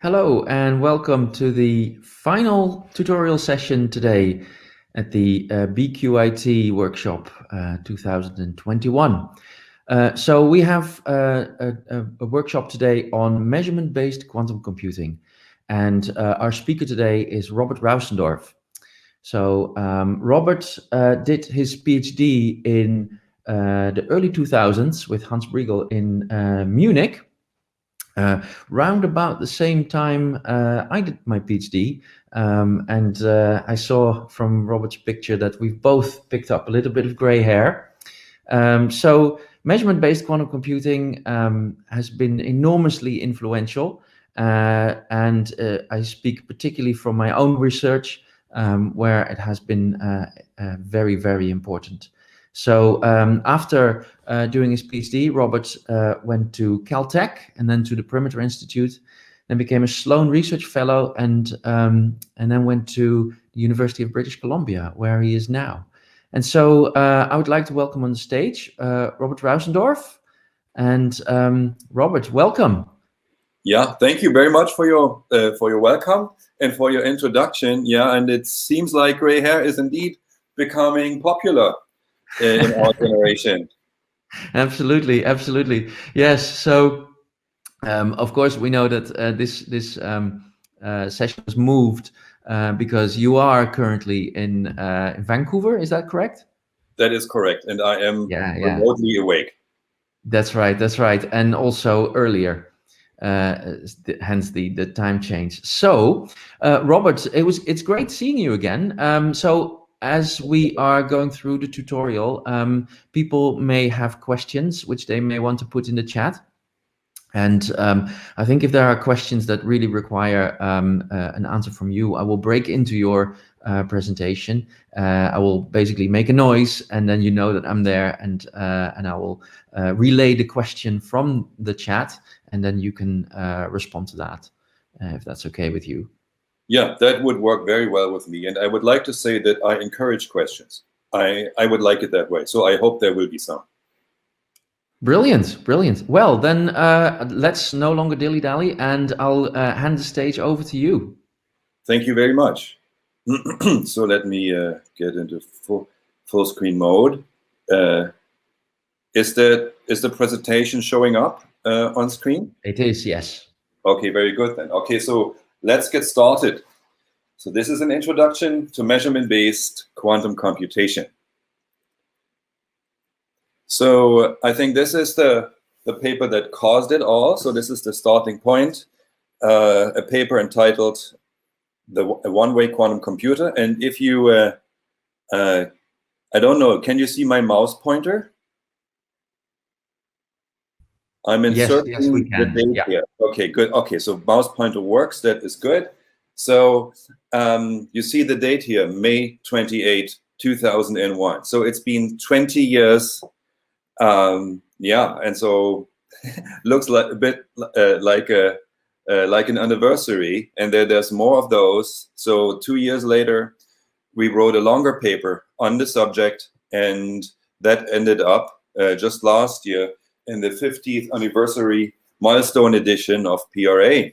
Hello and welcome to the final tutorial session today at the BQIT workshop 2021. So we have a workshop today on measurement-based quantum computing, and our speaker today is Robert Raussendorf. So Robert did his PhD in the early 2000s with Hans Briegel in Munich. Round about the same time I did my PhD, and I saw from Robert's picture that we've both picked up a little bit of gray hair. So measurement-based quantum computing has been enormously influential, and I speak particularly from my own research, where it has been very, very important. So after doing his PhD, Robert went to Caltech and then to the Perimeter Institute, then became a Sloan Research Fellow, and then went to the University of British Columbia, where he is now. And so I would like to welcome on the stage Robert Raussendorf. And Robert, welcome. Yeah, thank you very much for your welcome and for your introduction. Yeah, and it seems like gray hair is indeed becoming popular in our generation. Absolutely, absolutely. Yes. So, of course, we know that this session was moved because you are currently in Vancouver. Is that correct? That is correct, and I am remotely awake. That's right. That's right, and also earlier. Hence the time change. So, Robert, it's great seeing you again. So as we are going through the tutorial, people may have questions which they may want to put in the chat. And I think if there are questions that really require an answer from you, I will break into your presentation. I will basically make a noise, and then you know that I'm there, and I will relay the question from the chat, and then you can respond to that, if that's okay with you. Yeah, that would work very well with me. And I would like to say that I encourage questions. I would like it that way. So I hope there will be some. Brilliant, brilliant. Well, then let's no longer dilly-dally, and I'll hand the stage over to you. Thank you very much. So let me get into full screen mode. Is the presentation showing up on screen? It is, yes. Okay, very good then. Okay, so let's get started. So this is an introduction to measurement-based quantum computation. So I think this is the paper that caused it all. So this is the starting point, a paper entitled A One-Way Quantum Computer. And if you, I don't know, can you see my mouse pointer? I'm inserting yes, we can. the date here. Okay, good. Okay, so mouse pointer works. That is good. So you see the date here, May 28, 2001. So it's been 20 years. Yeah, and so looks like a bit like an anniversary. And there's more of those. So 2 years later, we wrote a longer paper on the subject, and that ended up just last year in the 50th anniversary milestone edition of PRA.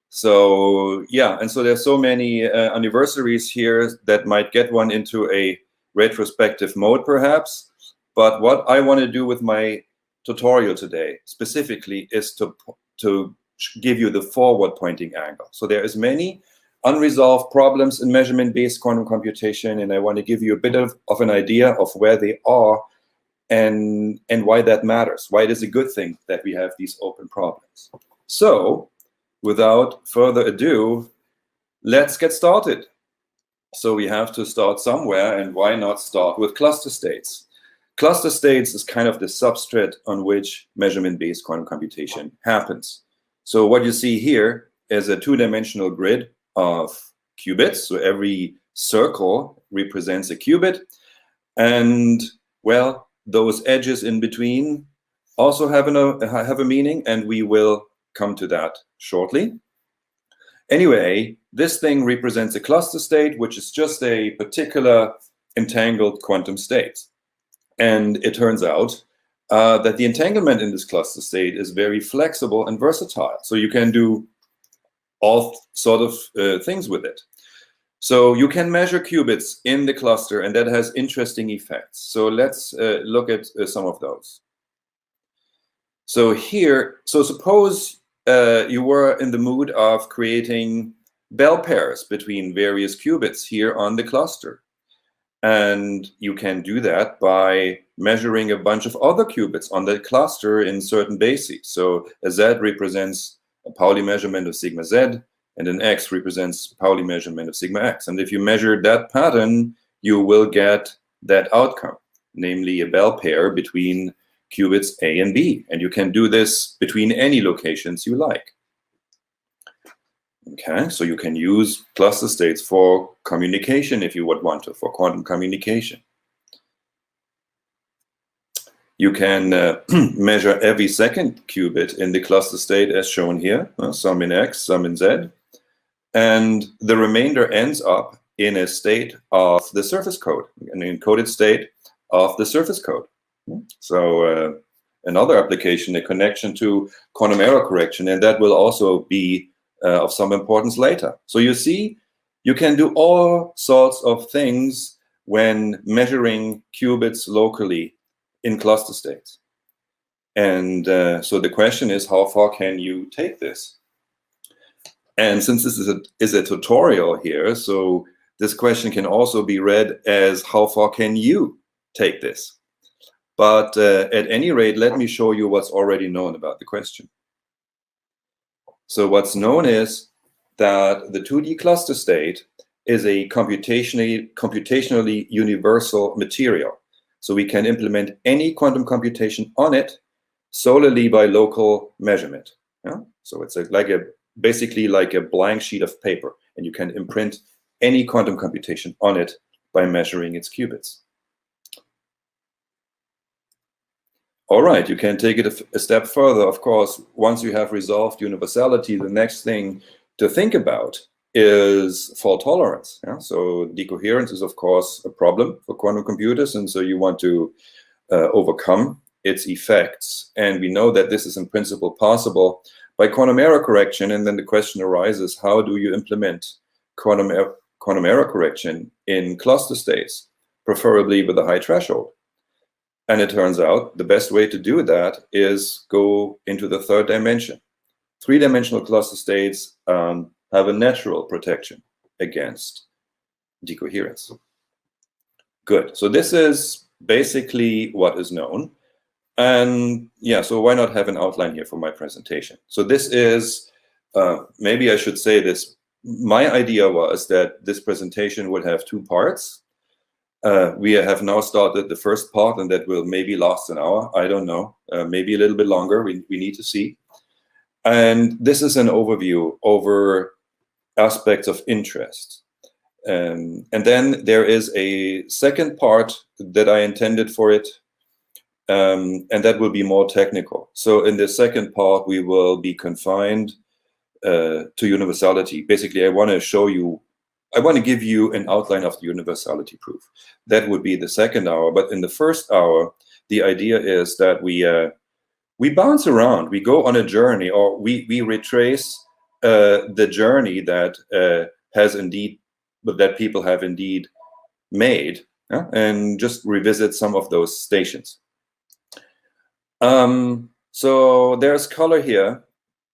So yeah, and so there's so many anniversaries here that might get one into a retrospective mode perhaps. But what I want to do with my tutorial today specifically is to give you the forward pointing angle. So there is many unresolved problems in measurement-based quantum computation, and I want to give you a bit of an idea of where they are and why that matters, why it is a good thing that we have these open problems. So without further ado, let's get started. So we have to start somewhere, and why not start with cluster states? Cluster states is kind of the substrate on which measurement-based quantum computation happens. So what you see here is a two-dimensional grid of qubits. So every circle represents a qubit. And well, those edges in between also have a meaning, and we will come to that shortly. Anyway, this thing represents a cluster state, which is just a particular entangled quantum state. And it turns out that the entanglement in this cluster state is very flexible and versatile. So you can do all sort of things with it. So you can measure qubits in the cluster, and that has interesting effects. So let's look at some of those. So here, so suppose you were in the mood of creating bell pairs between various qubits here on the cluster. And you can do that by measuring a bunch of other qubits on the cluster in certain bases. So a Z represents a Pauli measurement of sigma Z, and an X represents Pauli measurement of sigma X. And if you measure that pattern, you will get that outcome, namely a bell pair between qubits A and B. And you can do this between any locations you like. Okay, so you can use cluster states for communication if you would want to, for quantum communication. You can measure every second qubit in the cluster state as shown here, some in X, some in Z. And the remainder ends up in a state of the surface code, an encoded state of the surface code. So another application, a connection to quantum error correction, and that will also be of some importance later. So you see, you can do all sorts of things when measuring qubits locally in cluster states. And so the question is, how far can you take this? And since this is a tutorial here, so this question can also be read as, how far can you take this? But at any rate, let me show you what's already known about the question. So what's known is that the 2D cluster state is a computationally universal material. So we can implement any quantum computation on it solely by local measurement. Yeah? So it's basically like a blank sheet of paper, and you can imprint any quantum computation on it by measuring its qubits. All right, you can take it a step further. Of course, once you have resolved universality, the next thing to think about is fault tolerance. Yeah? So decoherence is, of course, a problem for quantum computers, and so you want to overcome its effects. And we know that this is in principle possible by quantum error correction. And then the question arises, how do you implement quantum error correction in cluster states, preferably with a high threshold? And it turns out the best way to do that is go into the third dimension. Three-dimensional cluster states have a natural protection against decoherence. Good. So this is basically what is known. And yeah, so why not have an outline here for my presentation? So this is, maybe I should say this. My idea was that this presentation would have two parts. We have now started the first part, and that will maybe last an hour. I don't know, maybe a little bit longer. We need to see. And this is an overview over aspects of interest. And then there is a second part that I intended for it, and that will be more technical. So in the second part, we will be confined to universality. Basically, I want to give you an outline of the universality proof. That would be the second hour. But in the first hour, the idea is that we bounce around, we go on a journey, or we retrace the journey that that people have indeed made, and just revisit some of those stations. So there's color here,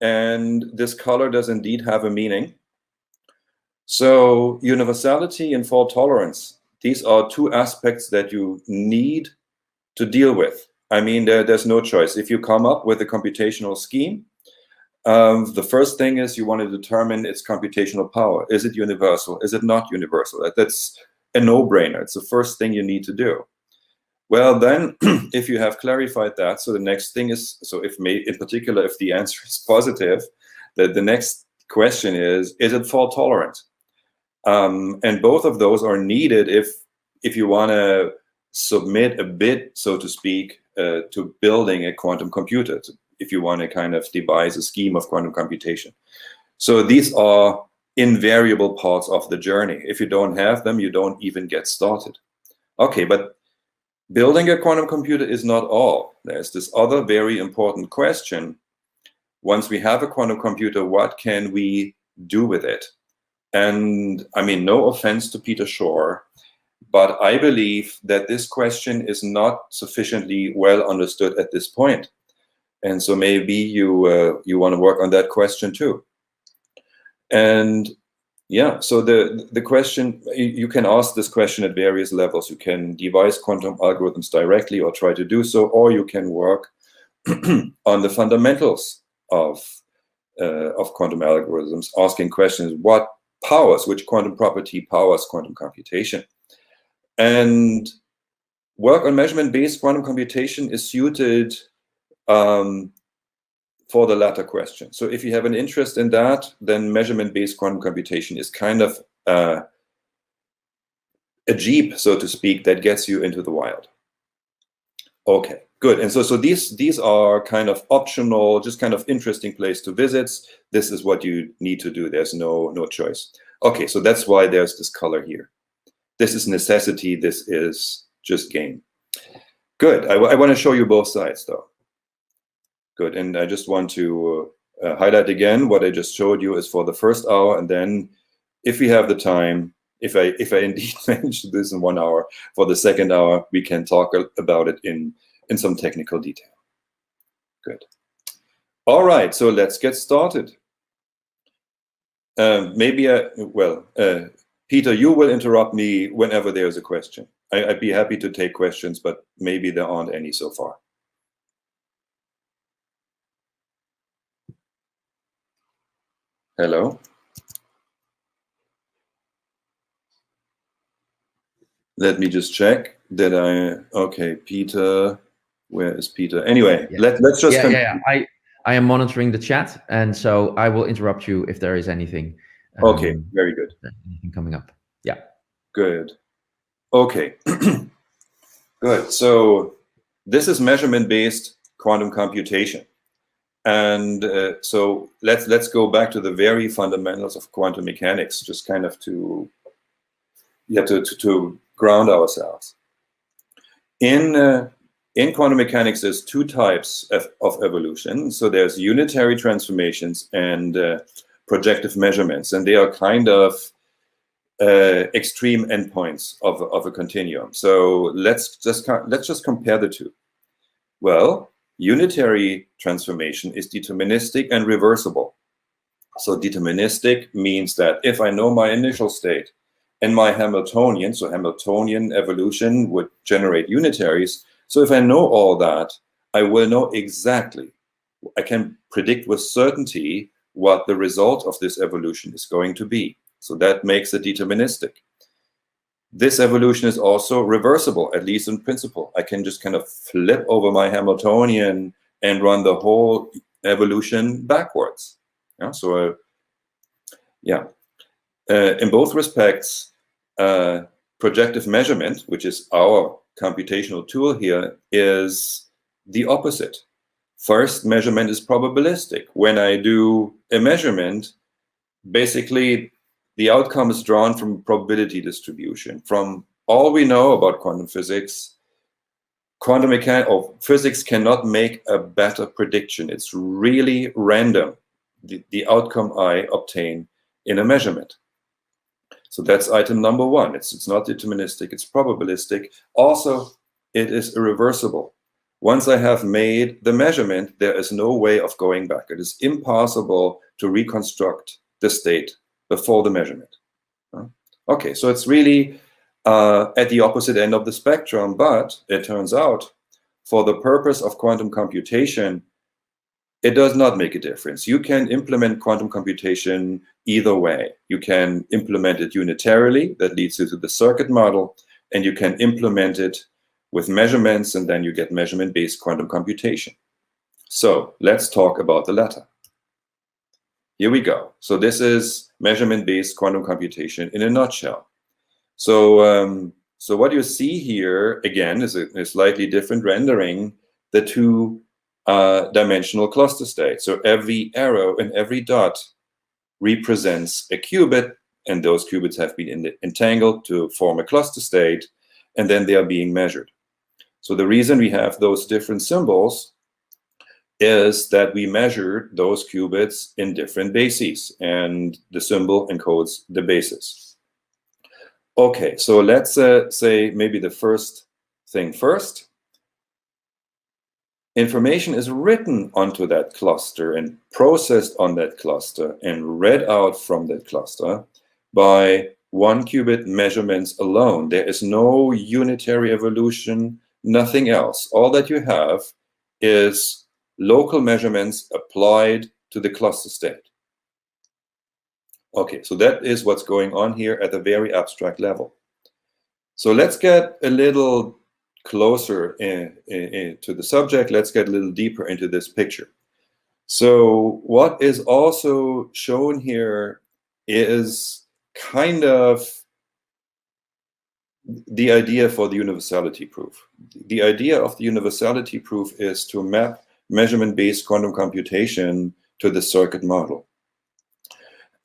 and this color does indeed have a meaning. So universality and fault tolerance, these are two aspects that you need to deal with. I mean, there's no choice. If you come up with a computational scheme, the first thing is you want to determine its computational power. Is it universal? Is it not universal? That's a no-brainer. It's the first thing you need to do. Well, then, if you have clarified that, so the next thing is, so in particular, if the answer is positive, that the next question is it fault tolerant? And both of those are needed if you want to submit a bit, so to speak, to building a quantum computer, if you want to kind of devise a scheme of quantum computation. So these are invariable parts of the journey. If you don't have them, you don't even get started. Okay, but building a quantum computer is not all. There's this other very important question. Once we have a quantum computer, what can we do with it. And I mean, no offense to Peter Shor, but I believe that this question is not sufficiently well understood at this point. And so maybe you want to work on that question too. And yeah, so the question, you can ask this question at various levels. You can devise quantum algorithms directly or try to do so, or you can work on the fundamentals of quantum algorithms, asking questions, which quantum property powers quantum computation? And work on measurement-based quantum computation is suited for the latter question. So if you have an interest in that, then measurement-based quantum computation is kind of a jeep, so to speak, that gets you into the wild. Okay, good. And so these are kind of optional, just kind of interesting place to visit. This is what you need to do. There's no choice. Okay, so that's why there's this color here. This is necessity. This is just game. Good. I want to show you both sides, though. Good. And I just want to highlight again what I just showed you is for the first hour, and then if we have the time, if I indeed manage to do this in 1 hour, for the second hour, we can talk about it in some technical detail. Good. All right. So let's get started. Peter, you will interrupt me whenever there's a question. I'd be happy to take questions, but maybe there aren't any so far. Hello? Let me just check that okay, Peter, where is Peter? Anyway, yeah. let's just... I am monitoring the chat, and so I will interrupt you if there is anything. Okay, very good. Anything coming up. Yeah. Good. Okay. Good. So this is measurement-based quantum computation. And so let's go back to the very fundamentals of quantum mechanics, just kind of to ground ourselves. In quantum mechanics, there's two types of evolution. So there's unitary transformations and projective measurements, and they are kind of extreme endpoints of a continuum. So let's just compare the two. Well, unitary transformation is deterministic and reversible. So deterministic means that if I know my initial state and my Hamiltonian, so Hamiltonian evolution would generate unitaries. So if I know all that, I will know exactly, I can predict with certainty what the result of this evolution is going to be. So that makes it deterministic. This evolution is also reversible, at least in principle. I can just kind of flip over my Hamiltonian and run the whole evolution backwards. Yeah, so in both respects, projective measurement, which is our computational tool here, is the opposite. First, measurement is probabilistic. When I do a measurement, basically the outcome is drawn from probability distribution. From all we know about quantum physics, quantum mechanics or physics cannot make a better prediction. It's really random, the outcome I obtain in a measurement. So that's item number one. It's not deterministic, it's probabilistic. Also, it is irreversible. Once I have made the measurement, there is no way of going back. It is impossible to reconstruct the state before the measurement. Okay, so it's really at the opposite end of the spectrum, but it turns out for the purpose of quantum computation, it does not make a difference. You can implement quantum computation either way. You can implement it unitarily, that leads you to the circuit model, and you can implement it with measurements, and then you get measurement-based quantum computation. So let's talk about the latter. Here we go. So this is measurement-based quantum computation in a nutshell. So, so what you see here, again, is a slightly different rendering, the two dimensional cluster states. So every arrow and every dot represents a qubit, and those qubits have been entangled to form a cluster state, and then they are being measured. So the reason we have those different symbols is that we measured those qubits in different bases, and the symbol encodes the basis. Okay, so let's say maybe the first thing first. Information is written onto that cluster and processed on that cluster and read out from that cluster by 1 qubit measurements alone. There is no unitary evolution, nothing else. All that you have is local measurements applied to the cluster state. Okay, so that is what's going on here at a very abstract level. So let's get a little closer to the subject. Let's get a little deeper into this picture. So what is also shown here is kind of the idea for the universality proof. The idea of the universality proof is to map measurement-based quantum computation to the circuit model.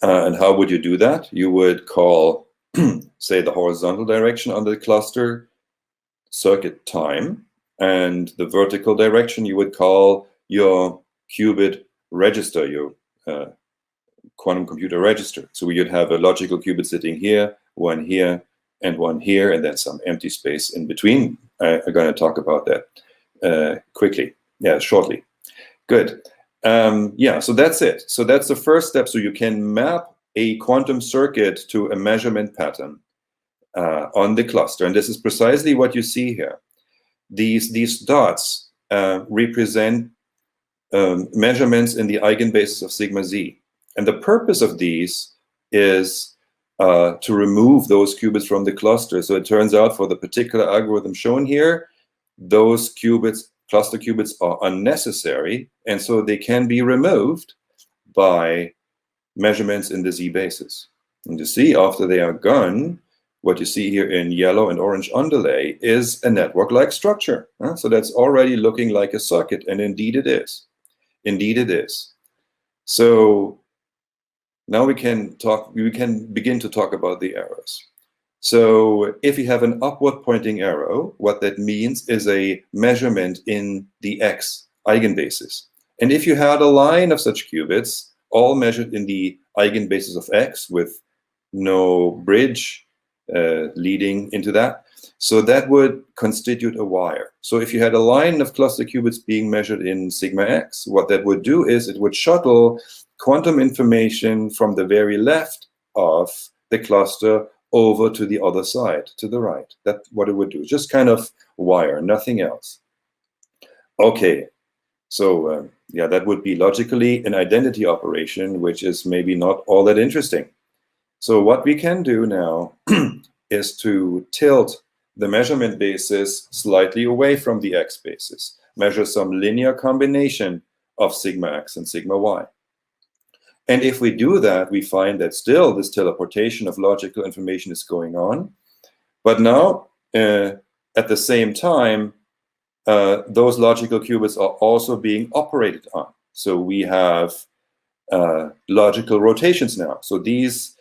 And how would you do that? You would call, say, the horizontal direction on the cluster circuit time, and the vertical direction you would call your qubit register, your quantum computer register. So you'd have a logical qubit sitting here, one here, and one here, and then some empty space in between. I'm going to talk about that shortly. Good. Yeah, so that's it. So that's the first step. So you can map a quantum circuit to a measurement pattern on the cluster. And this is precisely what you see here. These dots represent measurements in the eigenbasis of sigma z. And the purpose of these is to remove those qubits from the cluster. So it turns out for the particular algorithm shown here, those qubits, cluster qubits, are unnecessary, and so they can be removed by measurements in the z basis. And you see, after they are gone, what you see here in yellow and orange underlay is a network-like structure. So that's already looking like a circuit, and indeed it is. Indeed it is. So now we can begin to talk about the errors. So if you have an upward pointing arrow, what that means is a measurement in the X eigenbasis. And if you had a line of such qubits, all measured in the eigenbasis of X with no bridge leading into that, so that would constitute a wire. So if you had a line of cluster qubits being measured in sigma X, what that would do is it would shuttle quantum information from the very left of the cluster over to the other side, to the right. That's what it would do. Just kind of wire, nothing else. Okay, so yeah, that would be logically an identity operation, which is maybe not all that interesting. So what we can do now is to tilt the measurement basis slightly away from the X basis, measure some linear combination of sigma X and sigma Y. And if we do that, we find that still this teleportation of logical information is going on. But now, at the same time, those logical qubits are also being operated on. So we have logical rotations now. So these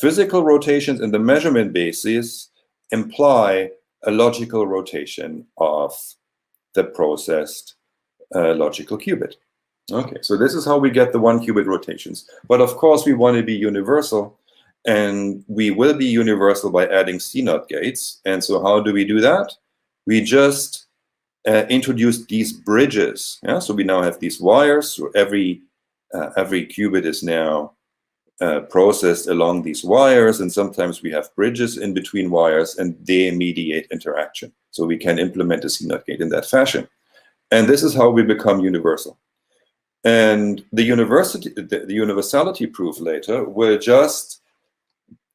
physical rotations in the measurement basis imply a logical rotation of the processed logical qubit. Okay, so this is how we get the 1 qubit rotations. But of course, we want to be universal, and we will be universal by adding CNOT gates. And so how do we do that? We just introduce these bridges. Yeah? So we now have these wires. So every qubit is now processed along these wires, and sometimes we have bridges in between wires, and they mediate interaction. So we can implement a CNOT gate in that fashion. And this is how we become universal. And the universality proof later will just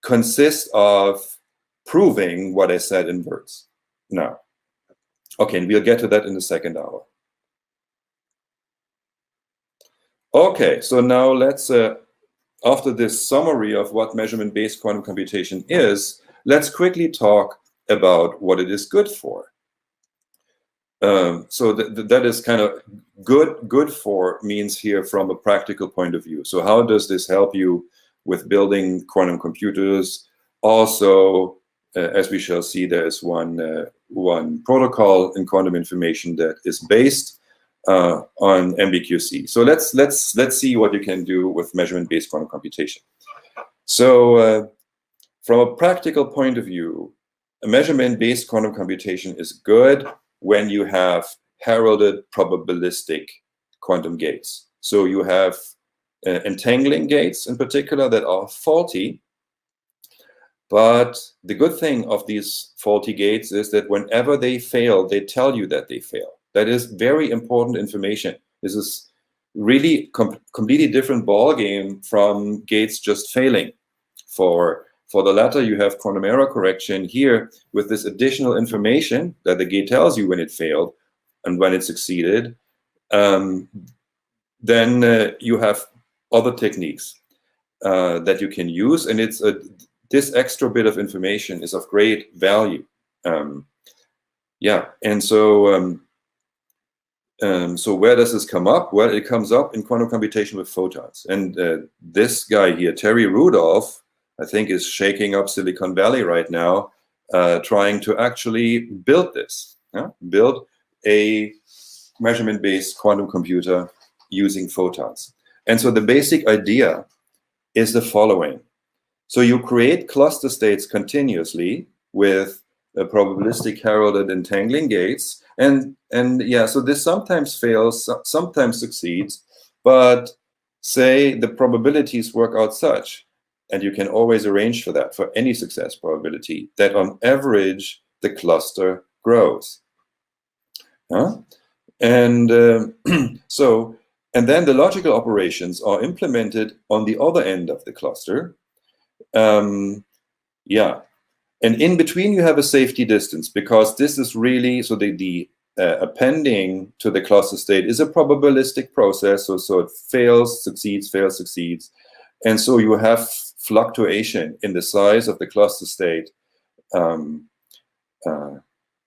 consist of proving what I said in words. Now, okay, and we'll get to that in the second hour. Okay, so now let's, after this summary of what measurement-based quantum computation is, let's quickly talk about what it is good for. So that is kind of good for means here from a practical point of view. So how does this help you with building quantum computers? Also, as we shall see, there is one protocol in quantum information that is based on Mbqc. So let's see what you can do with measurement-based quantum computation. So from a practical point of view, a measurement-based quantum computation is good when you have heralded probabilistic quantum gates. So you have entangling gates in particular that are faulty. But the good thing of these faulty gates is that whenever they fail, they tell you that they fail. That is very important information. This is really completely different ballgame from gates just failing. For the latter, you have quantum error correction. Here, with this additional information that the gate tells you when it failed and when it succeeded, then you have other techniques that you can use, and this extra bit of information is of great value. Yeah, and so so where does this come up? Well, it comes up in quantum computation with photons. And this guy here, Terry Rudolph, I think is shaking up Silicon Valley right now, trying to actually build this, build a measurement-based quantum computer using photons. And so the basic idea is the following. So you create cluster states continuously with probabilistic heralded entangling gates. And yeah, so this sometimes fails, sometimes succeeds, but say the probabilities work out such, and you can always arrange for that, for any success probability, that on average, the cluster grows. And and then the logical operations are implemented on the other end of the cluster. Yeah, and in between you have a safety distance, because this is really, so the appending to the cluster state is a probabilistic process, so it fails, succeeds, fails, succeeds. And so you have fluctuation in the size of the cluster state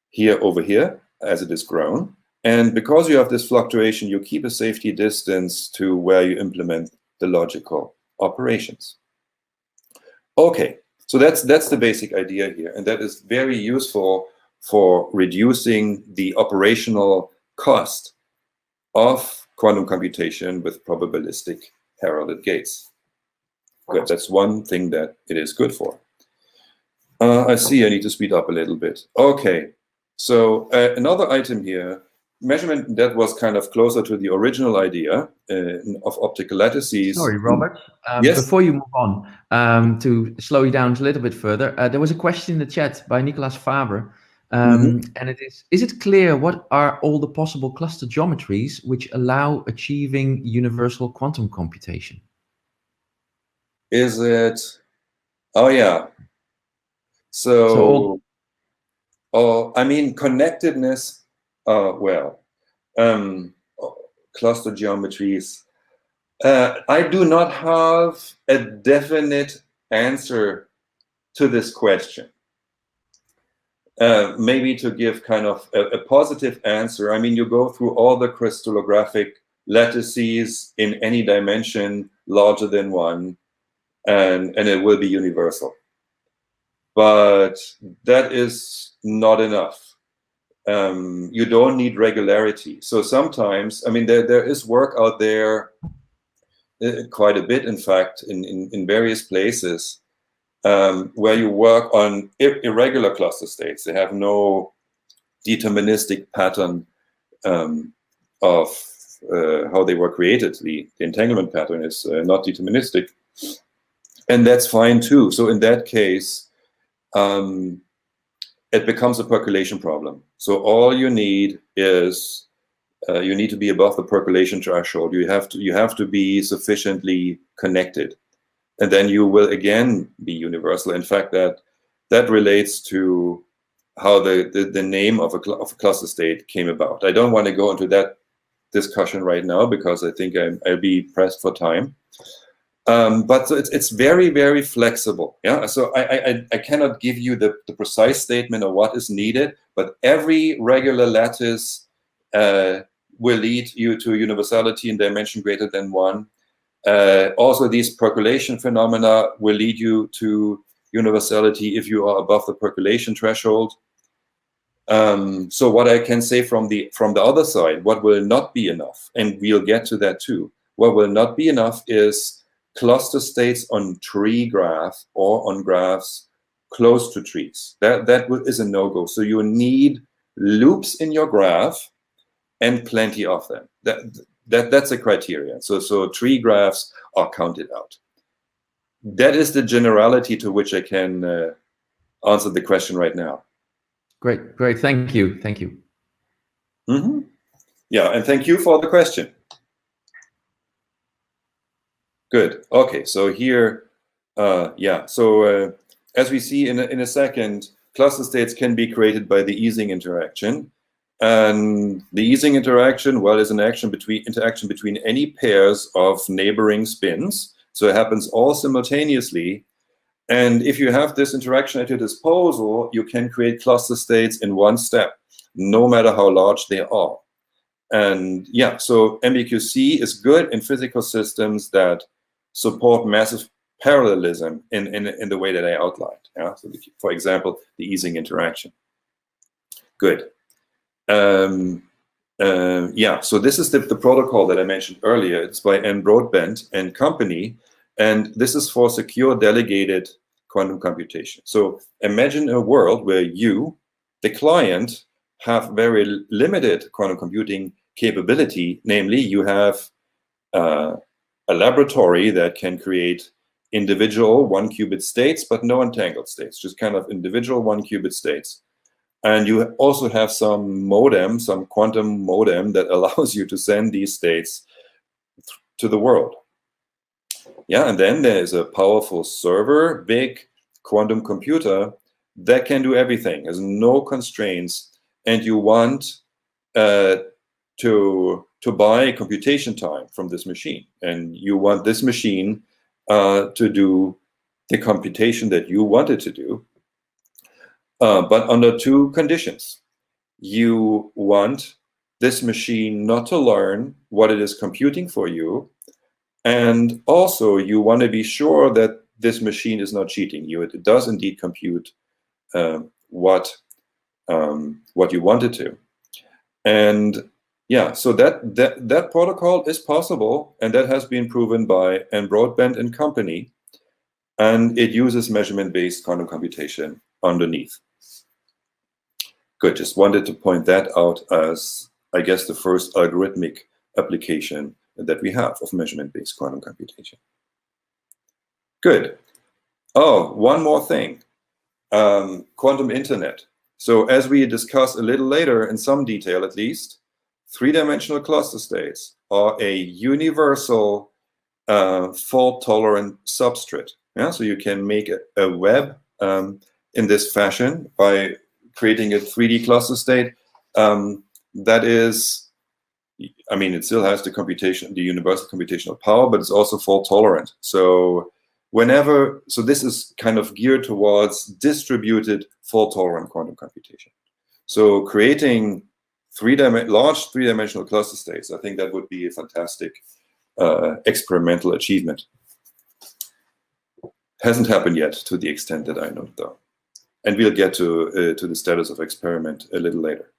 here over here as it is grown. And because you have this fluctuation, you keep a safety distance to where you implement the logical operations. Okay, so that's the basic idea here, and that is very useful for reducing the operational cost of quantum computation with probabilistic heralded gates. Good, that's one thing that it is good for. I see I need to speed up a little bit. Okay, so another item here, measurement that was kind of closer to the original idea of optical lattices. Sorry, Robert. Yes? Before you move on, to slow you down a little bit further, there was a question in the chat by Nicolas Faber, and it is it clear what are all the possible cluster geometries which allow achieving universal quantum computation? Is it? Oh, yeah. So I mean, connectedness, cluster geometries. I do not have a definite answer to this question. Maybe to give kind of a positive answer, I mean, you go through all the crystallographic lattices in any dimension larger than 1, and it will be universal. But that is not enough. You don't need regularity. So sometimes, I mean, there is work out there, quite a bit, in fact, in various places, where you work on irregular cluster states. They have no deterministic pattern of how they were created. The entanglement pattern is not deterministic. And that's fine too. So in that case, it becomes a percolation problem. So all you need is you need to be above the percolation threshold. You have to be sufficiently connected, and then you will again be universal. In fact, that relates to how the name of a cluster state came about. I don't want to go into that discussion right now because I think I'll be pressed for time. But so it's very, very flexible. Yeah. So I cannot give you the precise statement of what is needed, but every regular lattice will lead you to universality in dimension greater than 1. Also, these percolation phenomena will lead you to universality if you are above the percolation threshold. So what I can say from the other side, what will not be enough, and we'll get to that too. What will not be enough is cluster states on tree graph or on graphs close to trees. That is a no-go. So you need loops in your graph and plenty of them. That's a criterion. So tree graphs are counted out. That is the generality to which I can answer the question right now. Great, great. Thank you. Thank you. Mm-hmm. Yeah, and thank you for the question. Good. Okay, so here, yeah, so as we see in a second, cluster states can be created by the Ising interaction. And the Ising interaction, well, is an interaction between any pairs of neighboring spins. So it happens all simultaneously. And if you have this interaction at your disposal, you can create cluster states in one step, no matter how large they are. And yeah, so Mbqc is good in physical systems that support massive parallelism in the way that I outlined. Yeah? So for example, the Ising interaction. Good. Yeah, so this is the protocol that I mentioned earlier. It's by N. Broadbent and company. And this is for secure delegated quantum computation. So imagine a world where you, the client, have very limited quantum computing capability. Namely, you have a laboratory that can create individual 1-qubit states, but no entangled states, just kind of individual 1-qubit states. And you also have some modem, some quantum modem that allows you to send these states to the world. Yeah, and then there's a powerful server, big quantum computer that can do everything, has no constraints, and you want to buy computation time from this machine, and you want this machine to do the computation that you wanted to do, but under two conditions. You want this machine not to learn what it is computing for you, and also you want to be sure that this machine is not cheating you. It does indeed compute what you want it to. And yeah, so that protocol is possible, and that has been proven by N. Broadbent and company, and it uses measurement-based quantum computation underneath. Good, just wanted to point that out as, I guess, the first algorithmic application that we have of measurement-based quantum computation. Good. Oh, one more thing, quantum internet. So as we discuss a little later, in some detail at least, three-dimensional cluster states are a universal fault-tolerant substrate. Yeah? So you can make a web in this fashion by creating a 3D cluster state that is, I mean, it still has the universal computational power, but it's also fault-tolerant. So so this is kind of geared towards distributed fault-tolerant quantum computation. So creating large three-dimensional cluster states, I think that would be a fantastic experimental achievement. Hasn't happened yet to the extent that I know, though. And we'll get to the status of experiment a little later.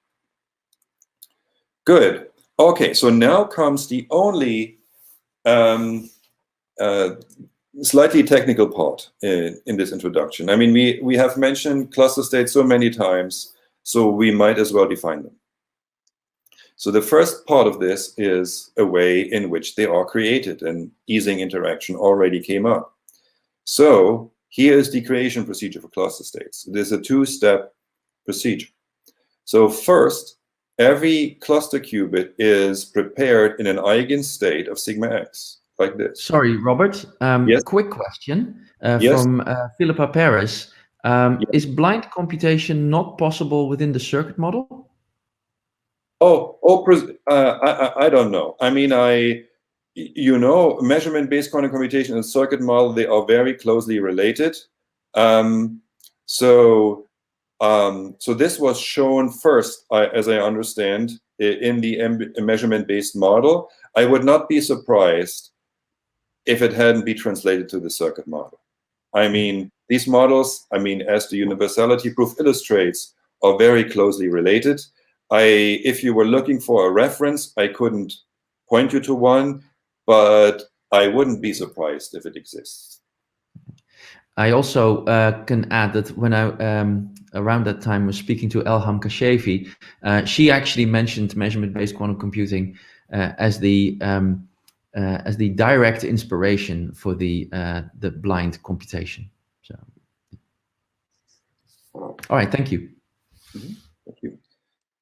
Good. Okay, so now comes the only slightly technical part in this introduction. I mean, we have mentioned cluster states so many times, so we might as well define them. So the first part of this is a way in which they are created, and Ising interaction already came up. So here is the creation procedure for cluster states. It is a two-step procedure. So first, every cluster qubit is prepared in an eigenstate of sigma x, like this. Sorry, Robert. Yes? Quick question Yes? from Philippa Paris. Yes. Is blind computation not possible within the circuit model? I don't know. I mean, measurement-based quantum computation and circuit model, they are very closely related. So this was shown first, as I understand, in the measurement-based model. I would not be surprised if it hadn't been translated to the circuit model. I mean, these models, I mean, as the universality proof illustrates, are very closely related. If you were looking for a reference, I couldn't point you to one, but I wouldn't be surprised if it exists. I also can add that when I around that time was speaking to Elham Kashefi, she actually mentioned measurement-based quantum computing as the direct inspiration for the blind computation. So, all right, thank you. Thank you.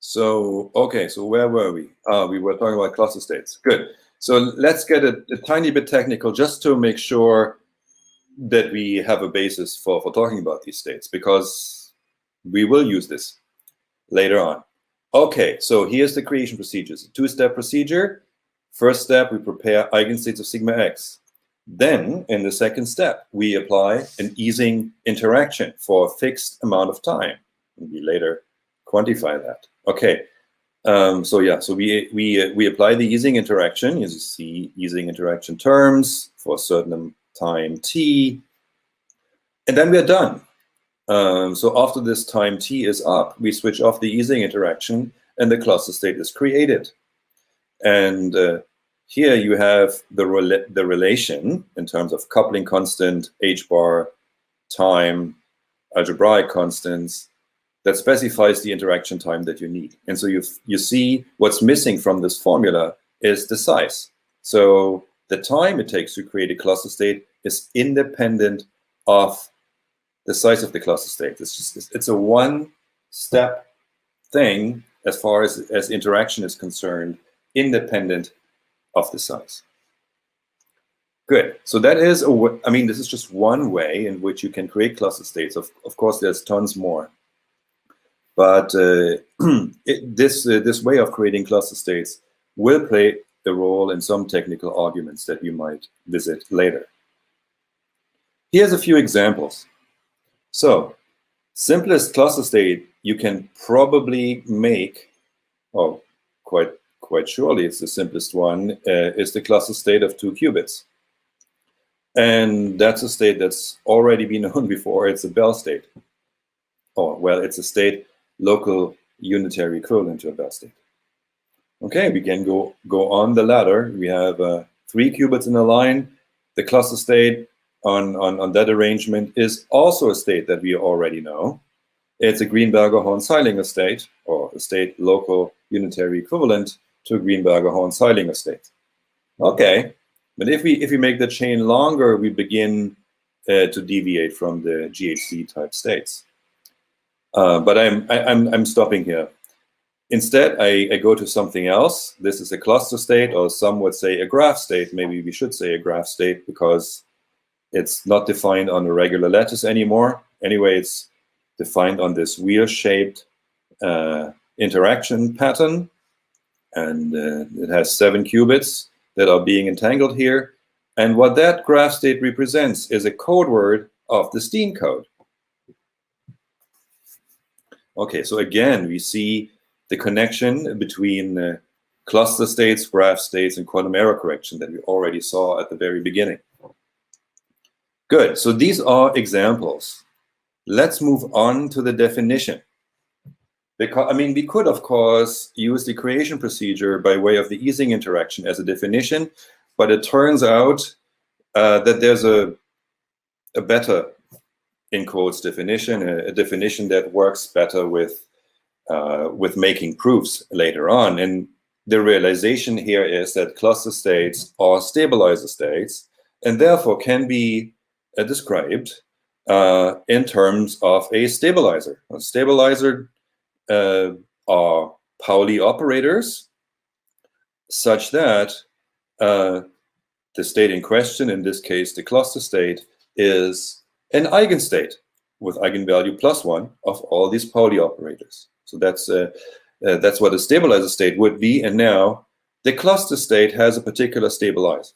So, okay, so where were we? We were talking about cluster states. Good. So let's get a tiny bit technical just to make sure that we have a basis for talking about these states, because we will use this later on. Okay, so here's the creation procedures. A two-step procedure. First step, we prepare eigenstates of sigma x. Then, in the second step, we apply an Ising interaction for a fixed amount of time. We later quantify that. Okay, so we apply the Ising interaction. As you see, Ising interaction terms for a certain time t, and then we're done. So after this time t is up, we switch off the Ising interaction, and the cluster state is created. And here you have the relation in terms of coupling constant, h bar, time, algebraic constants, that specifies the interaction time that you need. And so you see what's missing from this formula is the size. So the time it takes to create a cluster state is independent of the size of the cluster state. It's a one-step thing as far as interaction is concerned, independent of the size. Good. So that is this is just one way in which you can create cluster states. Of course, there's tons more. But this way of creating cluster states will play a role in some technical arguments that we might visit later. Here's a few examples. So, simplest cluster state you can probably make, quite surely it's the simplest one, is the cluster state of 2 qubits. And that's a state that's already been known before. It's a Bell state. It's a state local unitary equivalent to a Bell state. Okay, we can go on the ladder. We have 3 qubits in a line. The cluster state on that arrangement is also a state that we already know. It's a Greenberger-Horn-Zeilinger state, or a state local unitary equivalent to a Greenberger-Horn-Zeilinger state. Okay, but if we make the chain longer, we begin to deviate from the GHZ type states. But I'm stopping here. Instead, I go to something else. This is a cluster state, or some would say a graph state. Maybe we should say a graph state because it's not defined on a regular lattice anymore. Anyway, it's defined on this wheel-shaped interaction pattern, and it has 7 qubits that are being entangled here. And what that graph state represents is a code word of the Steen code. Okay, so again, we see the connection between cluster states, graph states, and quantum error correction that we already saw at the very beginning. Good, so these are examples. Let's move on to the definition. Because, we could, of course, use the creation procedure by way of the Ising interaction as a definition, but it turns out that there's a better, in quotes, definition, a definition that works better with making proofs later on. And the realization here is that cluster states are stabilizer states, and therefore can be described in terms of a stabilizer. A stabilizer are Pauli operators such that the state in question, in this case the cluster state, is an eigenstate with eigenvalue +1 of all these Pauli operators. So that's what a stabilizer state would be. And now the cluster state has a particular stabilizer.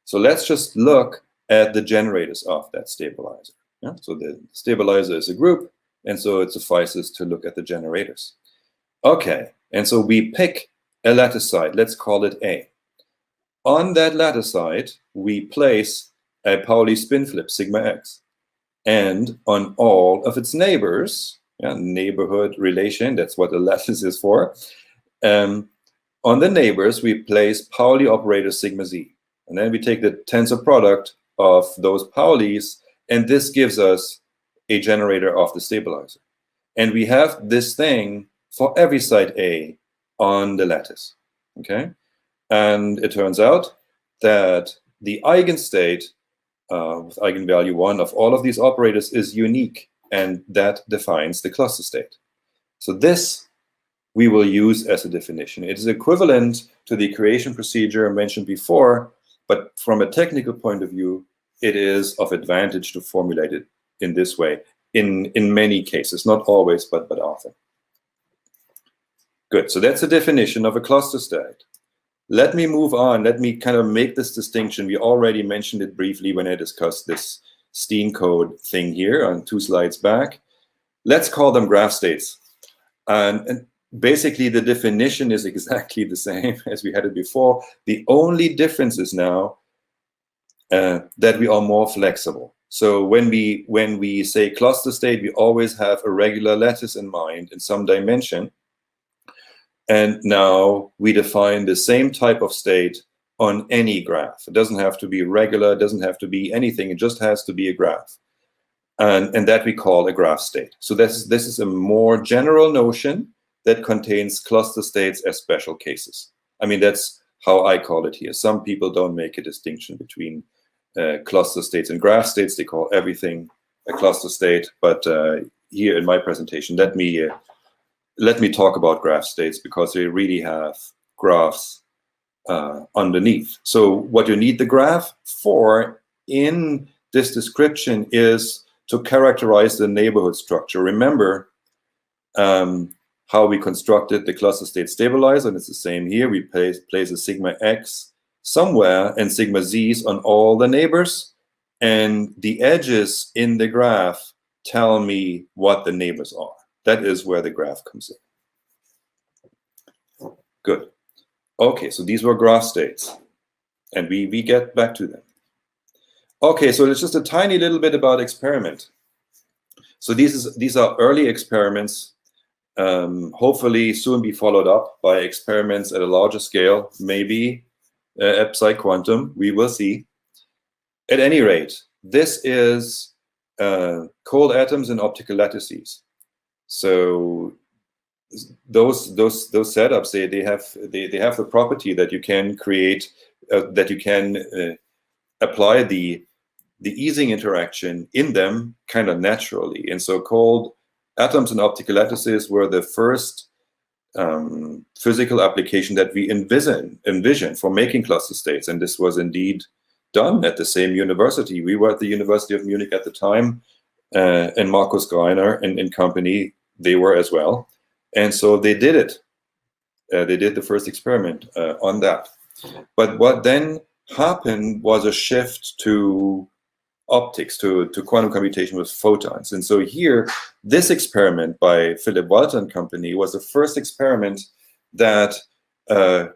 So let's just look at the generators of that stabilizer. Yeah? So the stabilizer is a group, and so it suffices to look at the generators. Okay, and so we pick a lattice site. Let's call it A. On that lattice site, we place a Pauli spin flip sigma x. And on all of its neighbors, Yeah, neighborhood relation, that's what the lattice is for. On the neighbors, we place Pauli operator sigma z. And then we take the tensor product of those Paulis, and this gives us a generator of the stabilizer. And we have this thing for every site A on the lattice. Okay? And it turns out that the eigenstate with eigenvalue 1 of all of these operators is unique, and that defines the cluster state. So this we will use as a definition. It is equivalent to the creation procedure mentioned before, but from a technical point of view, it is of advantage to formulate it in this way in many cases, not always, but often. Good, so that's a definition of a cluster state. Let me move on. Let me kind of make this distinction. We already mentioned it briefly when I discussed this Steen code thing here on 2 slides back. Let's call them graph states. And basically, the definition is exactly the same as we had it before. The only difference is now that we are more flexible. So when we say cluster state, we always have a regular lattice in mind in some dimension. And now we define the same type of state on any graph. It doesn't have to be regular, it doesn't have to be anything, it just has to be a graph. And that we call a graph state. So this is a more general notion that contains cluster states as special cases. I mean, that's how I call it here. Some people don't make a distinction between cluster states and graph states. They call everything a cluster state. But here in my presentation, let me talk about graph states because they really have graphs underneath. So what you need the graph for in this description is to characterize the neighborhood structure. Remember how we constructed the cluster state stabilizer, and it's the same here. We place a sigma x somewhere and sigma z's on all the neighbors, and the edges in the graph tell me what the neighbors are. That is where the graph comes in. Good. Okay, so these were graph states, and we get back to them. Okay, so it's just a tiny little bit about experiment. So these are early experiments, hopefully soon be followed up by experiments at a larger scale, maybe at PsiQuantum, we will see. At any rate, this is cold atoms and optical lattices. So those setups, they have the property that you can create, that you can apply the easing interaction in them kind of naturally. And so cold atoms and optical lattices were the first physical application that we envision for making cluster states. And this was indeed done at the same university. We were at the University of Munich at the time, and Markus Greiner and company, they were as well. And so they did it. They did the first experiment on that. But what then happened was a shift to optics, to quantum computation with photons. And so here, this experiment by Philip Walter and company was the first experiment that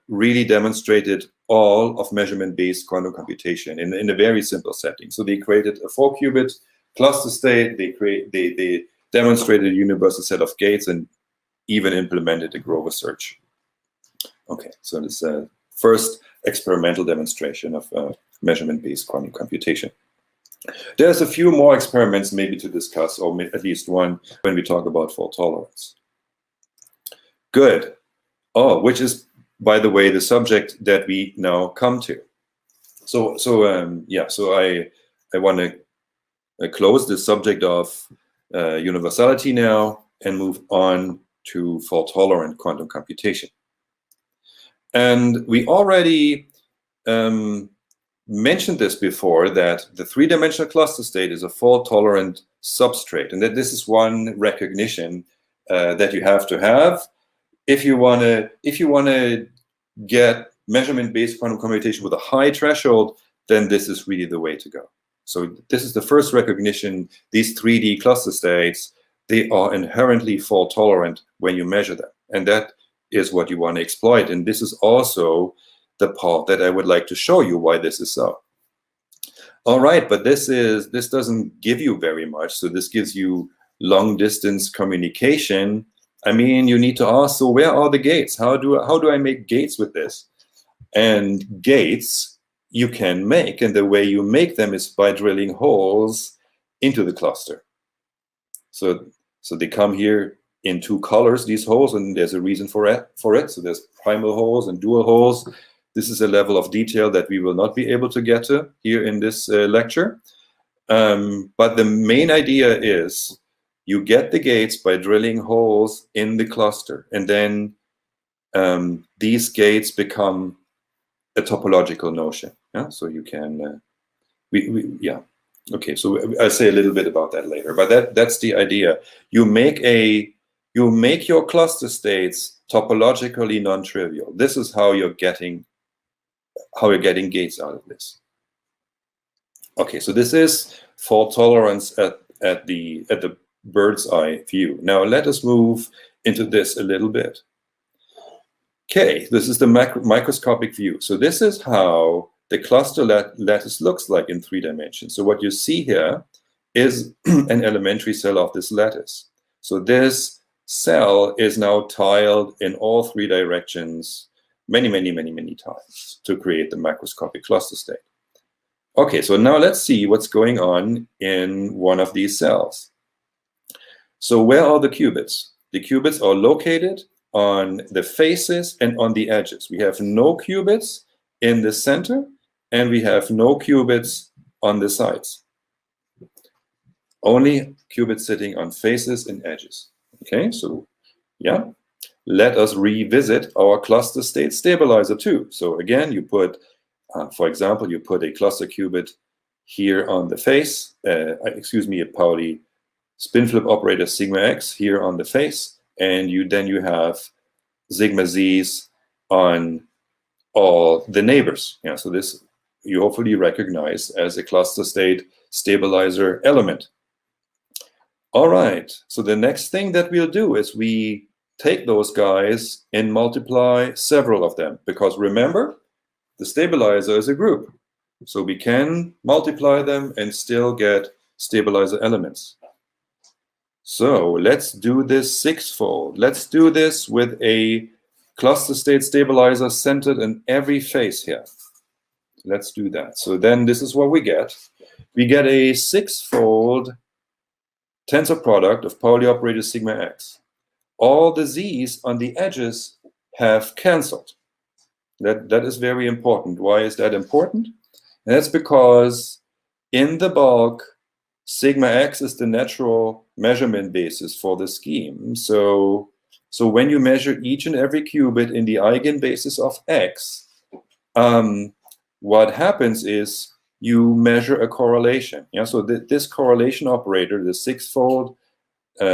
really demonstrated all of measurement-based quantum computation in a very simple setting. So they created a 4-qubit cluster state, they demonstrated a universal set of gates, and even implemented a Grover search. Okay, so this first experimental demonstration of measurement-based quantum computation. There's a few more experiments maybe to discuss, or at least one when we talk about fault tolerance. Good. Oh, which is, by the way, the subject that we now come to. So I want to close the subject of universality now and move on to fault-tolerant quantum computation. And we already mentioned this before, that the 3-dimensional cluster state is a fault-tolerant substrate, and that this is one recognition that you have to have if you want to get measurement-based quantum computation with a high threshold. Then this is really the way to go. So this is the first recognition. These 3D cluster states, they are inherently fault-tolerant when you measure them, and that is what you want to exploit. And this is also the part that I would like to show you why this is so. All right, but this doesn't give you very much. So this gives you long-distance communication, I mean, you need to ask, so where are the gates? How do I make gates with this? And gates you can make, and the way you make them is by drilling holes into the cluster. So they come here in two colors, these holes, and there's a reason for it. So there's primal holes and dual holes. This is a level of detail that we will not be able to get to here in this lecture. But the main idea is you get the gates by drilling holes in the cluster, and then these gates become a topological notion. Yeah, so you can yeah. Okay, so I'll say a little bit about that later, but that's the idea. You make your cluster states topologically non-trivial. This is how you're getting gates out of this. Okay, so this is fault tolerance at the bird's eye view. Now let us move into this a little bit. Okay, this is the microscopic view. So this is how the cluster lattice looks like in 3 dimensions. So what you see here is an elementary cell of this lattice. So this cell is now tiled in all 3 directions many times to create the macroscopic cluster state. Okay, so now let's see what's going on in one of these cells. So where are the qubits? The qubits are located on the faces and on the edges. We have no qubits in the center, and we have no qubits on the sides. Only qubits sitting on faces and edges. Okay, so yeah, let us revisit our cluster state stabilizer too. So again, you put, for example, you put a cluster qubit here on the face, excuse me, a Pauli spin flip operator sigma x here on the face, and then you have sigma z's on all the neighbors. Yeah, so this you hopefully recognize as a cluster state stabilizer element. All right, so the next thing that we'll do is we take those guys and multiply several of them, because remember, the stabilizer is a group. So we can multiply them and still get stabilizer elements. So let's do this 6-fold. Let's do this with a cluster state stabilizer centered in every face here. Let's do that. So then this is what we get. We get a 6-fold tensor product of Pauli operator sigma x. All the z's on the edges have canceled. That is very important. Why is that important? And that's because in the bulk, sigma x is the natural measurement basis for the scheme. So when you measure each and every qubit in the eigenbasis of x, what happens is you measure a correlation. Yeah, so this correlation operator, the 6-fold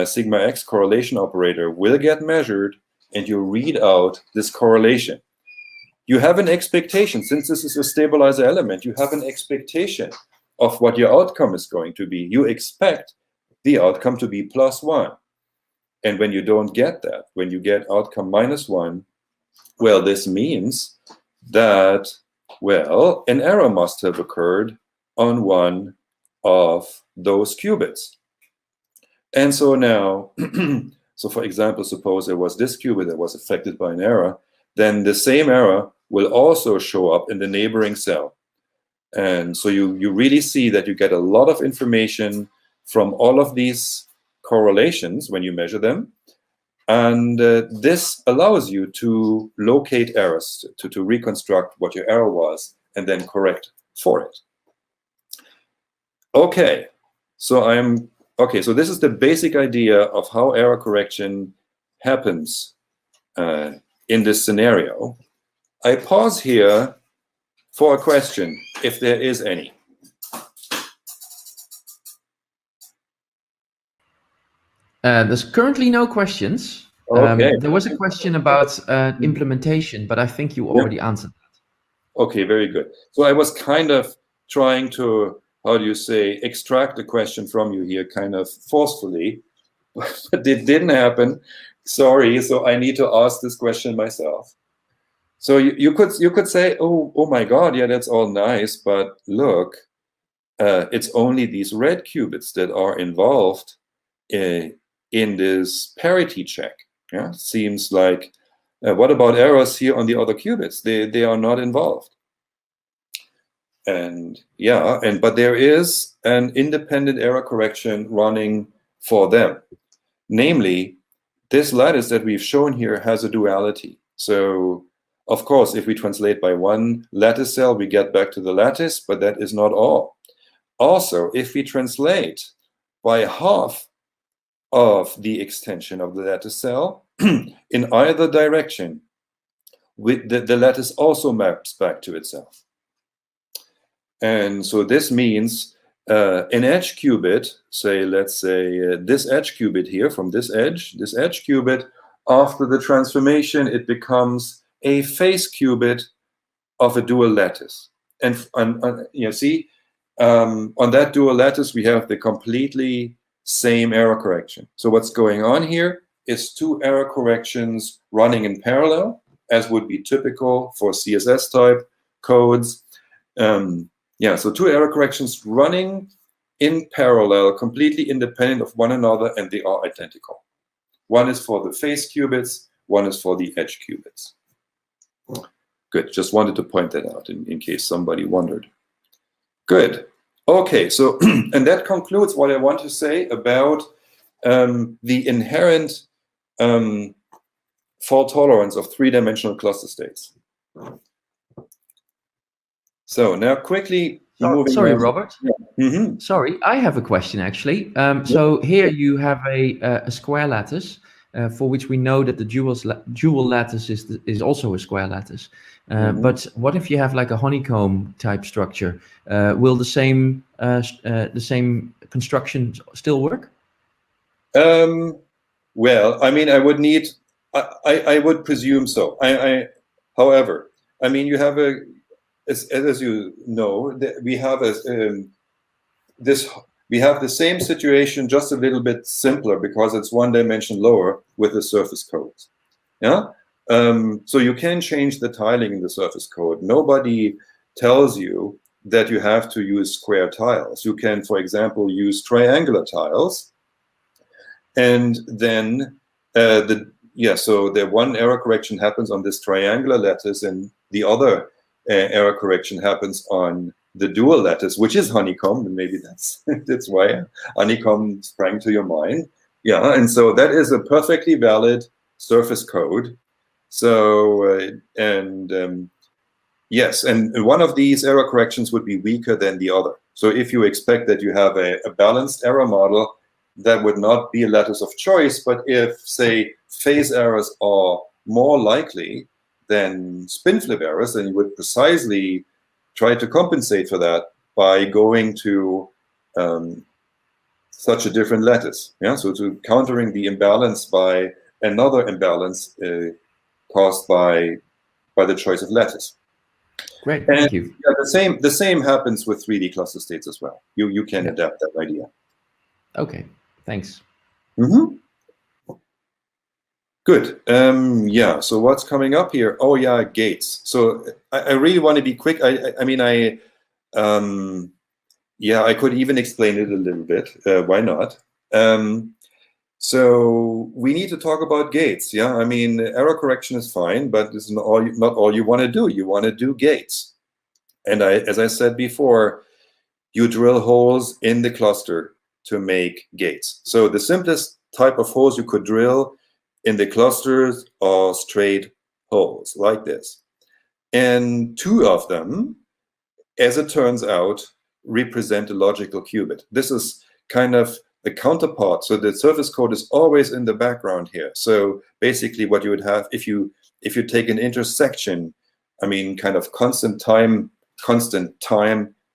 sigma x correlation operator, will get measured, and you read out this correlation. You have an expectation, since this is a stabilizer element, you have an expectation of what your outcome is going to be. You expect the outcome to be +1. And when you don't get that, when you get outcome -1, well, this means that, well, an error must have occurred on one of those qubits. And so now, so for example, suppose there was this qubit that was affected by an error, then the same error will also show up in the neighboring cell. And so you really see that you get a lot of information from all of these correlations when you measure them. And this allows you to locate errors, to reconstruct what your error was, and then correct for it. Okay, so this is the basic idea of how error correction happens in this scenario. I pause here for a question, if there is any. There's currently no questions. Okay. There was a question about implementation, but I think you already answered that. Okay, very good. So I was kind of trying to, how do you say, extract a question from you here kind of forcefully, but it didn't happen. Sorry, so I need to ask this question myself. So you could say, oh my God, yeah, that's all nice, but look, it's only these red qubits that are involved in this parity check. Yeah, seems like, what about errors here on the other qubits? They are not involved. And yeah, but there is an independent error correction running for them. Namely, this lattice that we've shown here has a duality. So, of course, if we translate by one lattice cell, we get back to the lattice, but that is not all. Also, if we translate by half of the extension of the lattice cell in either direction, the lattice also maps back to itself. And so this means an edge qubit, say, let's say this edge qubit here, from this edge qubit, after the transformation, it becomes a phase qubit of a dual lattice. And you see, on that dual lattice, we have the completely same error correction. So what's going on here is two error corrections running in parallel, as would be typical for CSS type codes. Yeah, so two error corrections running in parallel, completely independent of one another, and they are identical. One is for the phase qubits, one is for the edge qubits. Good, just wanted to point that out in case somebody wondered. Good, okay, so, and that concludes what I want to say about the inherent fault tolerance of three-dimensional cluster states. So now quickly moving sorry, on. Robert. Yeah. Sorry, I have a question actually. So here you have a square lattice for which we know that the dual lattice is also a square lattice. But what if you have like a honeycomb type structure? Will the same construction still work? Well, I mean, I would need. I would presume so. However, I mean, you have a. As you know, we have we have the same situation, just a little bit simpler because it's one dimension lower with the surface codes. Yeah. So you can change the tiling in the surface code. Nobody tells you that you have to use square tiles. You can, for example, use triangular tiles, and then so the one error correction happens on this triangular lattice, and the other error correction happens on the dual lattice, which is honeycomb, and maybe that's why honeycomb sprang to your mind. Yeah, and so that is a perfectly valid surface code. So yes, and one of these error corrections would be weaker than the other. So if you expect that you have a balanced error model, that would not be a lattice of choice. But if, say, phase errors are more likely than spin flip errors, then you would precisely try to compensate for that by going to such a different lattice. Yeah, so to countering the imbalance by another imbalance caused by the choice of lattice. Great, thank you. Yeah, the same happens with 3D cluster states as well. You can adapt that idea. Okay, thanks. Good. Yeah, so what's coming up here? Oh yeah, gates. So I really want to be quick. I mean, yeah, I could even explain it a little bit. Why not? So we need to talk about gates. Yeah, I mean, error correction is fine, but this is not all you want to do. You want to do gates. And as I said before, you drill holes in the cluster to make gates. So the simplest type of holes you could drill in the clusters are straight holes like this. And two of them, as it turns out, represent a logical qubit. This is kind of the counterpart. So the surface code is always in the background here. So basically what you would have if you take an intersection, I mean, kind of constant time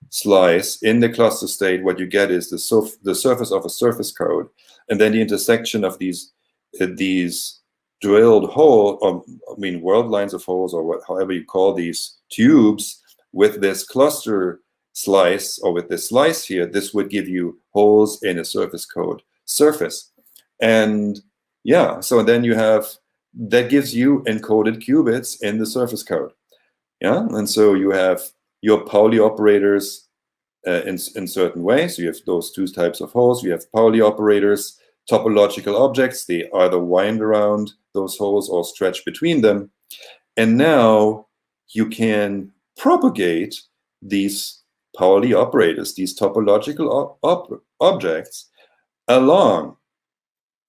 slice in the cluster state, what you get is the surface of a surface code, and then the intersection of these drilled hole, or I mean world lines of holes, or however you call these tubes, with this cluster slice, or with this slice here, this would give you holes in a surface code surface. And yeah, so then you have, that gives you encoded qubits in the surface code. Yeah, and so you have your Pauli operators in certain ways. So you have those two types of holes. You have Pauli operators topological objects. They either wind around those holes or stretch between them. And now you can propagate these Pauli operators, these topological objects, along,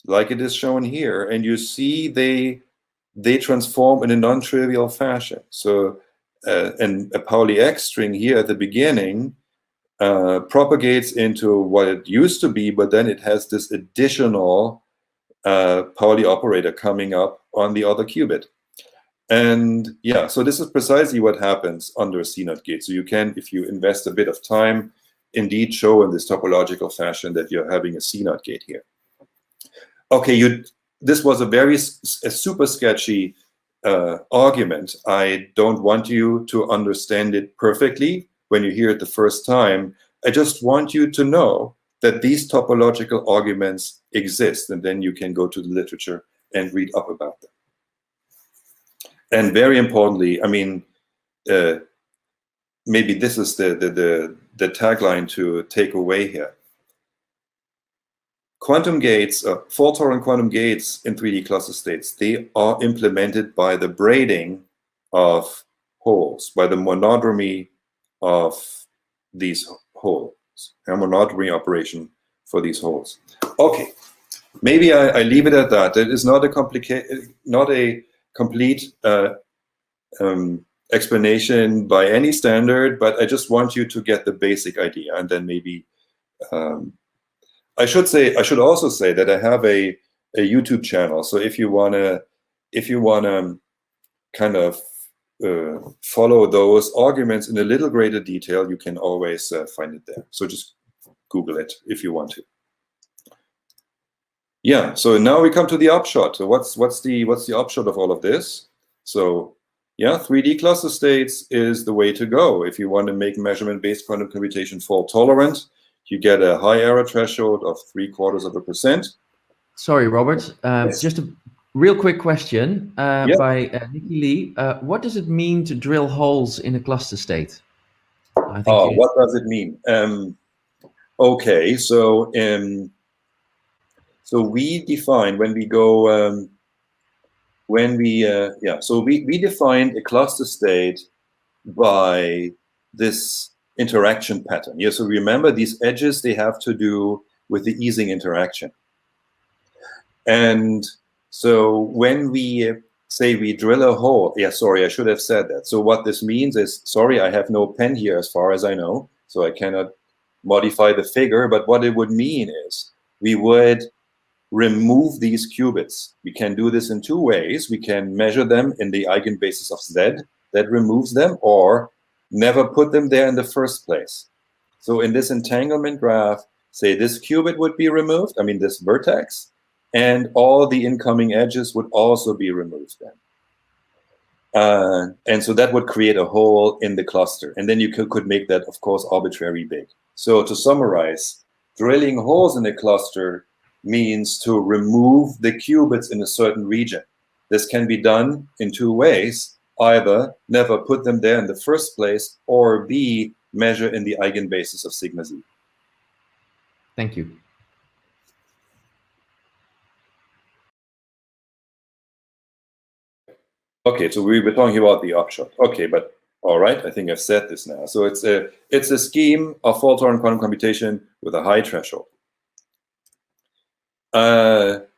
like it is shown here. And you see they transform in a non-trivial fashion. So and a Pauli X string here at the beginning propagates into what it used to be, but then it has this additional Pauli operator coming up on the other qubit. And yeah, so this is precisely what happens under a CNOT gate. So you can, if you invest a bit of time, indeed show in this topological fashion that you're having a CNOT gate here. Okay, this was a super sketchy argument. I don't want you to understand it perfectly when you hear it the first time. I just want you to know that these topological arguments exist, and then you can go to the literature and read up about them. And very importantly, I mean, maybe this is the tagline to take away here. Quantum gates, fault-tolerant quantum gates in 3D cluster states, they are implemented by the braiding of holes, by the monodromy of these holes, a monodromy operation for these holes. Okay, maybe I leave it at that. It is not a complete explanation by any standard, but I just want you to get the basic idea, and then maybe I should also say that I have a YouTube channel. So if you wanna kind of follow those arguments in a little greater detail, you can always find it there. So just Google it if you want to. Yeah. So now we come to the upshot. So what's the upshot of all of this? So yeah, 3D cluster states is the way to go if you want to make measurement-based quantum computation fault tolerant. You get a high error threshold of 0.75%. Sorry, Robert. Yes. Just a real quick question Yeah. by Nikki Lee. What does it mean to drill holes in a cluster state? What does it mean? Okay, so so we define when we go so we define a cluster state by this interaction pattern. Yeah, so remember these edges, they have to do with the easing interaction. And so when we say we drill a hole, yeah, sorry, I should have said that. So what this means is, sorry, I have no pen here as far as I know, so I cannot modify the figure, but what it would mean is we would remove these qubits. We can do this in two ways. We can measure them in the eigenbasis of Z that removes them, or never put them there in the first place. So in this entanglement graph, say this qubit would be removed, I mean this vertex, and all the incoming edges would also be removed then. And so that would create a hole in the cluster. And then you could make that, of course, arbitrarily big. So to summarize, drilling holes in a cluster means to remove the qubits in a certain region. This can be done in two ways. Either never put them there in the first place, or B, measure in the eigenbasis of sigma Z. Thank you. Okay, so we were talking about the upshot. Okay, but all right, I think I've said this now. So it's a scheme of fault-tolerant quantum computation with a high threshold.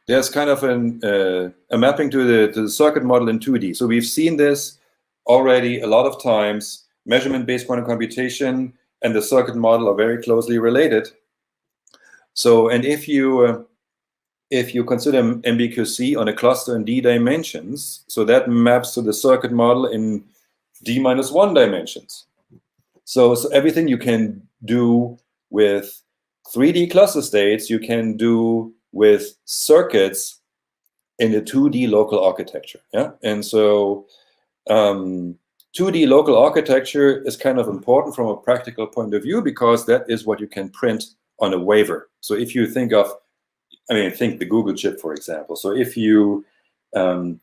There's kind of a mapping to the circuit model in 2D. So we've seen this already a lot of times. Measurement-based quantum computation and the circuit model are very closely related. So, and if you consider Mbqc on a cluster in D dimensions, so that maps to the circuit model in D-1 dimensions. So everything you can do with 3D cluster states, you can do with circuits in a 2D local architecture. Yeah, and so 2D local architecture is kind of important from a practical point of view, because that is what you can print on a wafer. So if you think of, I mean, think the Google chip, for example. So if you, so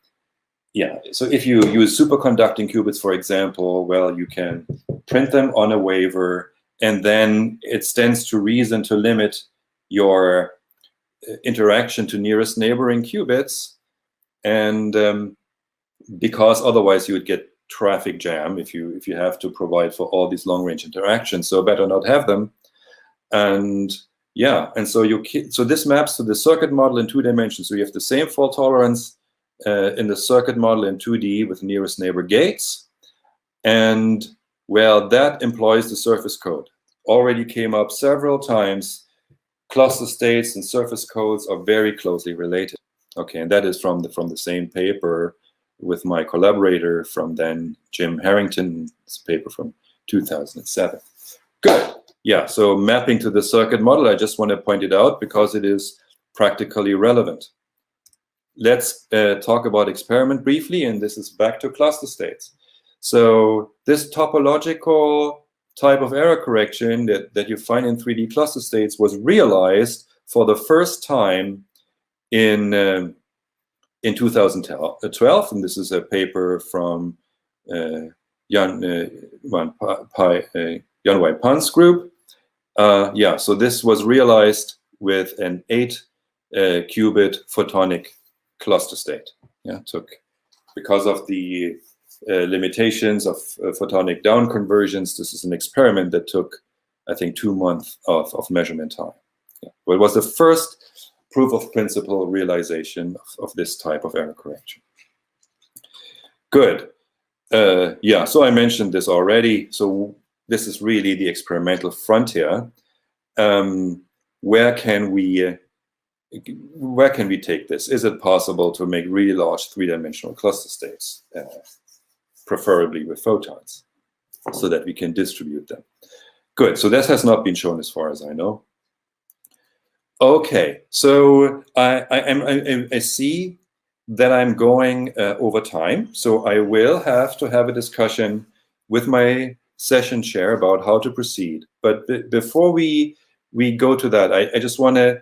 if you use superconducting qubits, for example, well, you can print them on a wafer, and then it stands to reason to limit your interaction to nearest neighboring qubits, and because otherwise you would get traffic jam if you have to provide for all these long-range interactions, so better not have them. And yeah, and so this maps to the circuit model in 2 dimensions. So you have the same fault tolerance in the circuit model in 2D with nearest neighbor gates, and well, that employs the surface code. Already came up several times. Cluster states and surface codes are very closely related. Okay, and that is from the same paper with my collaborator from then, Jim Harrington's paper from 2007. Good. Yeah, so mapping to the circuit model, I just want to point it out because it is practically relevant. Let's talk about experiment briefly, and this is back to cluster states. So this topological type of error correction that you find in 3D cluster states was realized for the first time in 2012, and this is a paper from Yan-Wei Pan's group. Yeah, so this was realized with an 8-qubit photonic cluster state. Yeah, because of the limitations of photonic down conversions. This is an experiment that took, I think, 2 months of measurement time. Yeah. But it was the first proof of principle realization of this type of error correction. Good. Yeah, so I mentioned this already. So this is really the experimental frontier. Where can we take this? Is it possible to make really large 3-dimensional cluster states, preferably with photons, so that we can distribute them? Good. So that has not been shown as far as I know. Okay. So I see that I'm going over time. So I will have to have a discussion with my session chair about how to proceed. But before we go to that, I just want to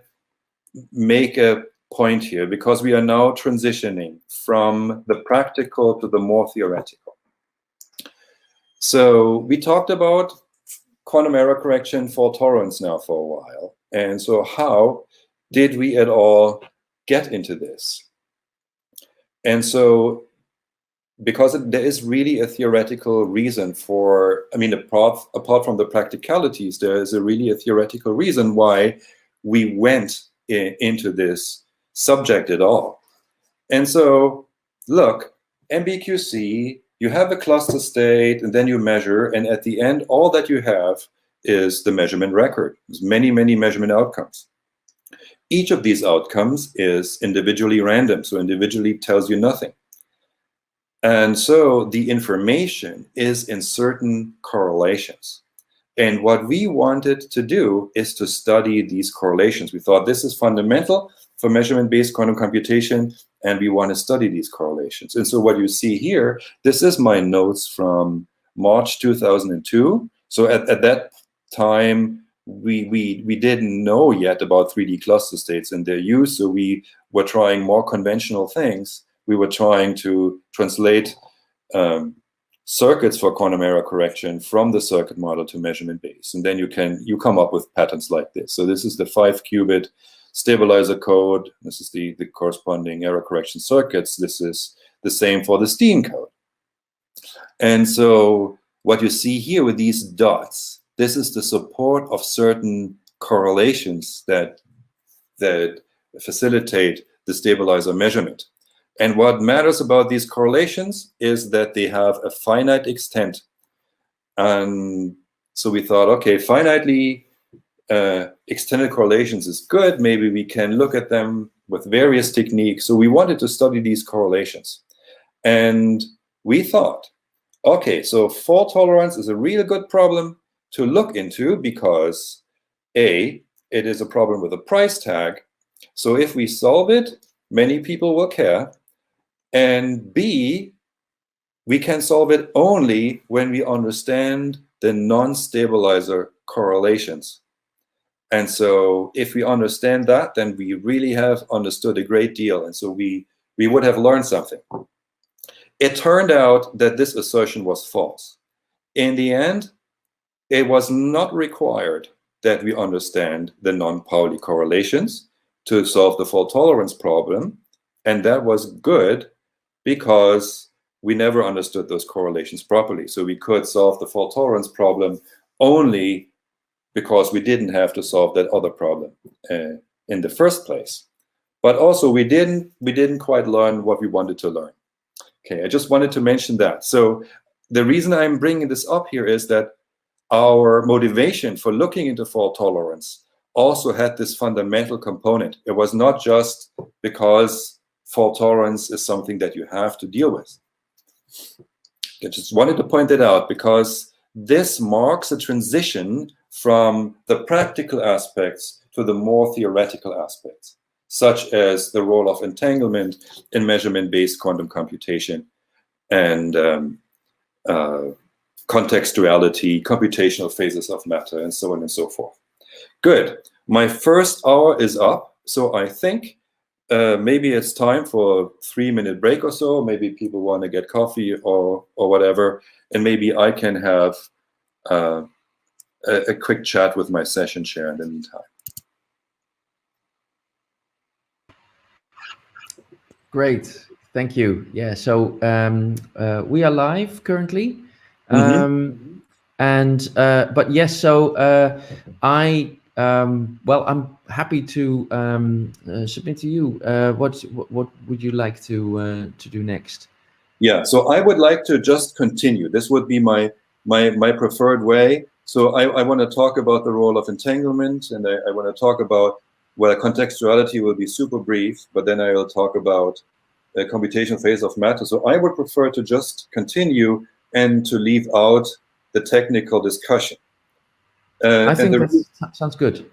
make a point here, because we are now transitioning from the practical to the more theoretical. So we talked about quantum error correction fault tolerance now for a while. And so how did we at all get into this? And so, because there is really a theoretical reason for, I mean, apart from the practicalities, there is really a theoretical reason why we went into this subject at all. And so, look, Mbqc, you have a cluster state, and then you measure, and at the end, all that you have is the measurement record. There's many, many measurement outcomes. Each of these outcomes is individually random, so individually tells you nothing. And so the information is in certain correlations. And what we wanted to do is to study these correlations. We thought this is fundamental for measurement-based quantum computation, and we want to study these correlations. And so what you see here, this is my notes from March 2002. So at that time, we didn't know yet about 3D cluster states and their use, so we were trying more conventional things. We were trying to translate circuits for quantum error correction from the circuit model to measurement base, and then you come up with patterns like this. So this is the 5-qubit stabilizer code. This is the corresponding error correction circuits. This is the same for the Steen code. And so what you see here with these dots, this is the support of certain correlations that facilitate the stabilizer measurement. And what matters about these correlations is that they have a finite extent. And so we thought, okay, finitely extended correlations is good. Maybe we can look at them with various techniques. So we wanted to study these correlations. And we thought, okay, so fault tolerance is a really good problem to look into, because A, it is a problem with a price tag. So if we solve it, many people will care. And B, we can solve it only when we understand the non-stabilizer correlations. And so if we understand that, then we really have understood a great deal. And so we would have learned something. It turned out that this assertion was false. In the end, it was not required that we understand the non-Pauli correlations. to solve the fault tolerance problem. And that was good because we never understood those correlations properly. So we could solve the fault tolerance problem only because we didn't have to solve that other problem in the first place. But also we didn't quite learn what we wanted to learn. Okay, I just wanted to mention that. So the reason I'm bringing this up here is that our motivation for looking into fault tolerance also had this fundamental component. It was not just because fault tolerance is something that you have to deal with. I just wanted to point that out because this marks a transition from the practical aspects to the more theoretical aspects, such as the role of entanglement in measurement-based quantum computation and contextuality, computational phases of matter, and so on and so forth. Good. My first hour is up, so I think maybe it's time for a 3-minute break or so. Maybe people want to get coffee or whatever, and maybe I can have a quick chat with my session chair in the meantime. Great, thank you. Yeah, so we are live currently, but yes, so well, I'm happy to submit to you. What would you like to do next? Yeah, so I would like to just continue. This would be my preferred way. So I want to talk about the role of entanglement, and I want to talk about, well, contextuality will be super brief, but then I will talk about the computation phase of matter. So I would prefer to just continue and to leave out the technical discussion. I think that sounds good.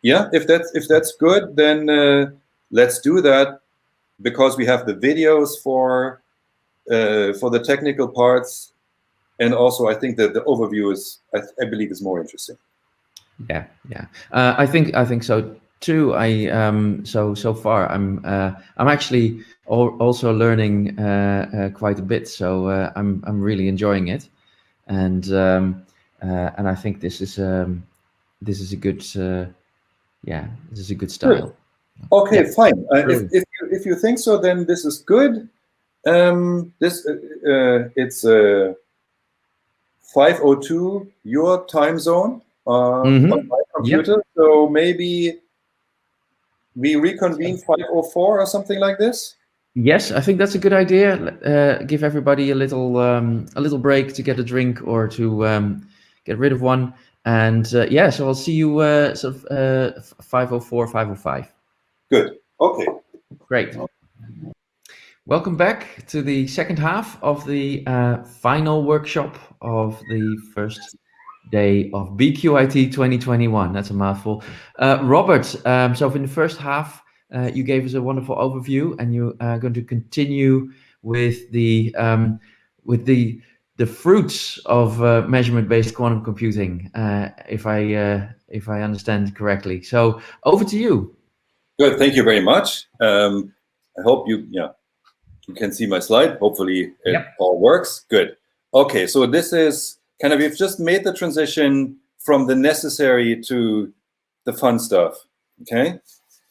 Yeah, if that's good, then let's do that, because we have the videos for the technical parts, and also I think that the overview is, I believe, is more interesting. Yeah, yeah. I think so too. So far I'm actually also learning quite a bit. So I'm really enjoying it, and I think this is a good this is a good style. Good. Okay, yeah. Fine. If you think so, then this is good. It's 5:02 your time zone on my computer. Yep. So maybe we reconvene 5:04 or something like this. Yes, I think that's a good idea. Give everybody a little break to get a drink or to get rid of one. And yeah, so I'll see you sort of 5:04, 5:05. Good. Okay. Great. Welcome back to the second half of the final workshop of the first day of BQIT 2021. That's a mouthful. Robert, so in the first half, you gave us a wonderful overview, and you are going to continue with the fruits of measurement-based quantum computing, if I understand correctly. So over to you. Good. Thank you very much. I hope you can see my slide. Hopefully it all works. Good. Okay, so this is kind of, we've just made the transition from the necessary to the fun stuff. Okay,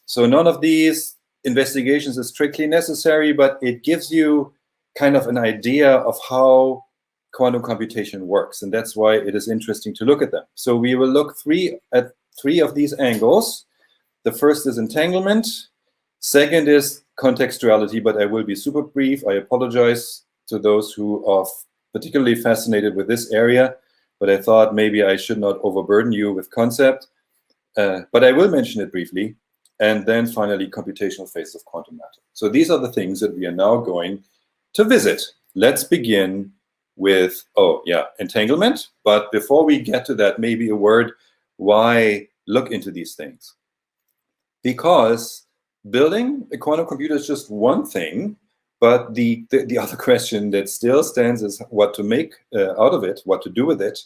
so none of these investigations is strictly necessary, but it gives you kind of an idea of how quantum computation works, and that's why it is interesting to look at them. So we will look at three of these angles. The first is entanglement. Second is contextuality, but I will be super brief. I apologize to those who are particularly fascinated with this area, but I thought maybe I should not overburden you with concept, but I will mention it briefly. And then finally, computational phase of quantum matter. So these are the things that we are now going to visit. Let's begin with, entanglement. But before we get to that, maybe a word, why look into these things? Because building a quantum computer is just one thing, but the other question that still stands is what to make out of it, what to do with it.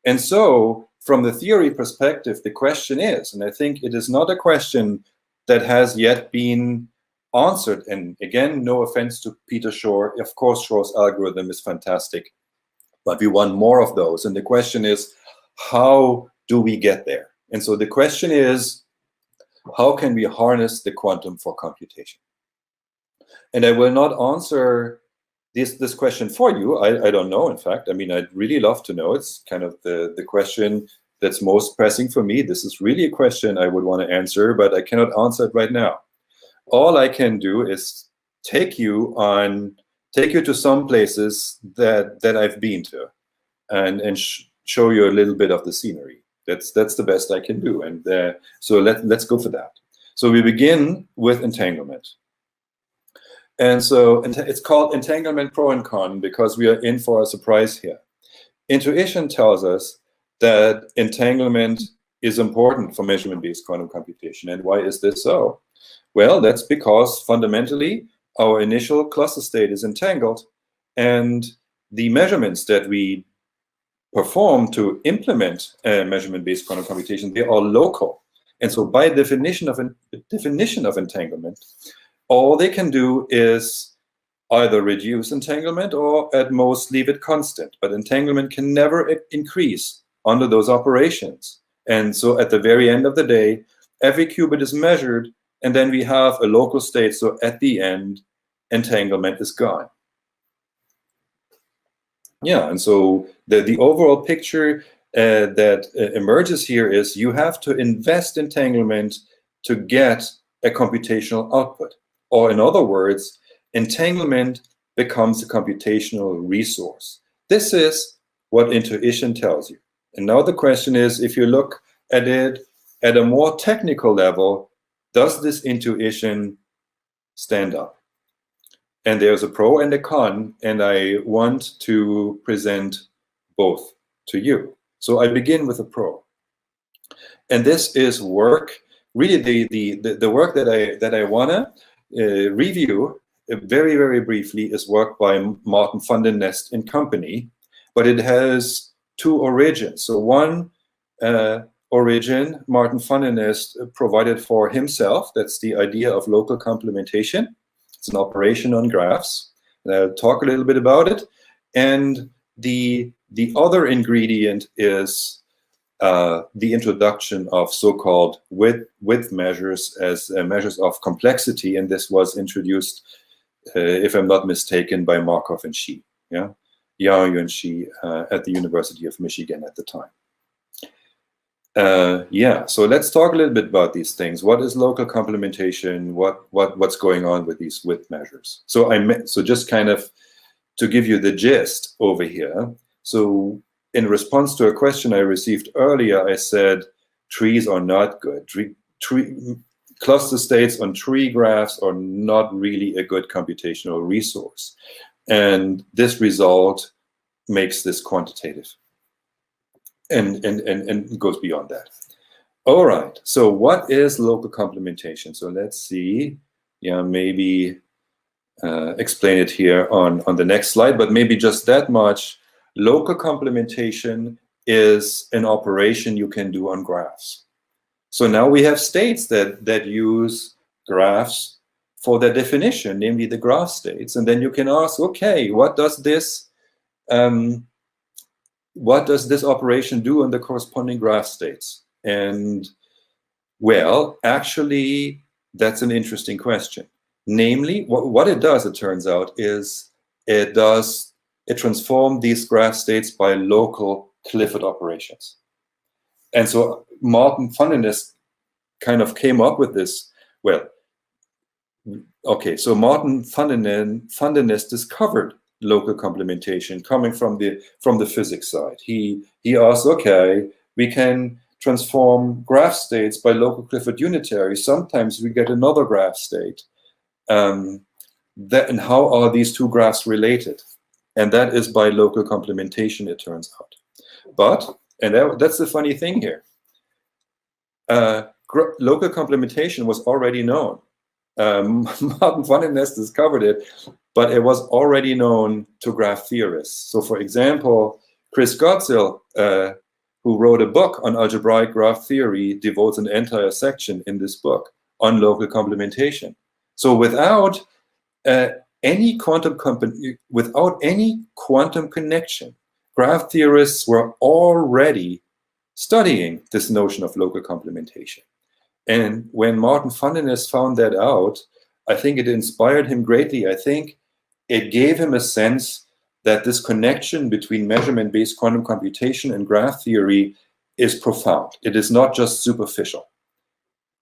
And so from the theory perspective, the question is, and I think it is not a question that has yet been answered, and again, no offense to Peter Shor, of course Shor's algorithm is fantastic, but we want more of those. And the question is, how do we get there? And so the question is, how can we harness the quantum for computation? And I will not answer this question for you. I don't know, in fact. I mean, I'd really love to know. It's kind of the question that's most pressing for me. This is really a question I would want to answer, but I cannot answer it right now. All I can do is take you to some places that I've been to, and show you a little bit of the scenery. That's the best I can do. And so let's go for that. So we begin with entanglement. And so it's called entanglement pro and con because we are in for a surprise here. Intuition tells us that entanglement is important for measurement-based quantum computation. And why is this so? Well, that's because fundamentally our initial cluster state is entangled, and the measurements that we perform to implement measurement-based quantum computation, they are local. And so by definition of entanglement, all they can do is either reduce entanglement or at most leave it constant. But entanglement can never increase under those operations. And so at the very end of the day, every qubit is measured, and then we have a local state. So at the end, entanglement is gone. Yeah, and so the overall picture that emerges here is you have to invest entanglement to get a computational output. Or in other words, entanglement becomes a computational resource. This is what intuition tells you. And now the question is, if you look at it at a more technical level, does this intuition stand up? And there's a pro and a con, and I want to present both to you. So I begin with a pro. And this is work, really the work that I wanna review very, very briefly is work by Martin van den Nest and company, but it has two origins. So one origin, Martin van den Nest provided for himself. That's the idea of local complementation. It's an operation on graphs. And I'll talk a little bit about it. And the other ingredient is the introduction of so-called width measures as measures of complexity, and this was introduced, if I'm not mistaken, by Markov and Shi, yeah, Yang and Shi at the University of Michigan at the time. Yeah, so let's talk a little bit about these things. What is local complementation? What's going on with these width measures? So just kind of to give you the gist over here. So in response to a question I received earlier, I said trees are not good. Cluster states on tree graphs are not really a good computational resource. And this result makes this quantitative and goes beyond that. All right, so what is local complementation? So let's see, yeah, maybe explain it here on the next slide, but maybe just that much. Local complementation is an operation you can do on graphs. So now we have states that use graphs for their definition, namely the graph states. And then you can ask, okay, what does this operation do on the corresponding graph states? And well, actually, that's an interesting question. Namely, what it does, it turns out, is it transforms these graph states by local Clifford operations. And so Martin van den Nest kind of came up with this. Well, okay, so Martin van den Nest discovered local complementation coming from the physics side. He asked, okay, we can transform graph states by local Clifford unitary. Sometimes we get another graph state. And how are these two graphs related? And that is by local complementation, it turns out. But, and that's the funny thing here, local complementation was already known. Martin van den Nest discovered it, but it was already known to graph theorists. So for example, Chris Godzill, who wrote a book on algebraic graph theory, devotes an entire section in this book on local complementation. So without any quantum connection, graph theorists were already studying this notion of local complementation. And when Martin van der Nes found that out, I think it inspired him greatly. I think it gave him a sense that this connection between measurement-based quantum computation and graph theory is profound. It is not just superficial.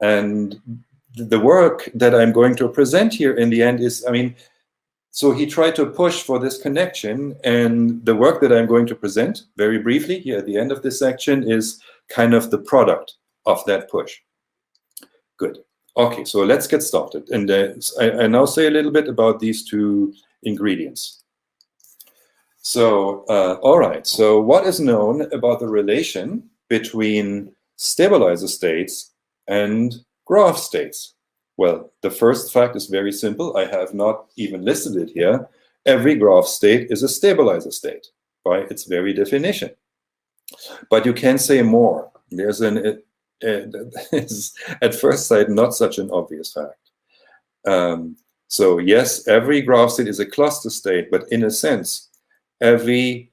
And the work that I'm going to present here in the end is, I mean, so he tried to push for this connection, and the work that I'm going to present very briefly here at the end of this section is kind of the product of that push. Good. Okay, so let's get started. And I now say a little bit about these two ingredients. So, all right, so what is known about the relation between stabilizer states and graph states? Well, the first fact is very simple. I have not even listed it here. Every graph state is a stabilizer state by its very definition. But you can say more. There's an, that is at first sight not such an obvious fact. So yes, every graph state is a cluster state, but in a sense, every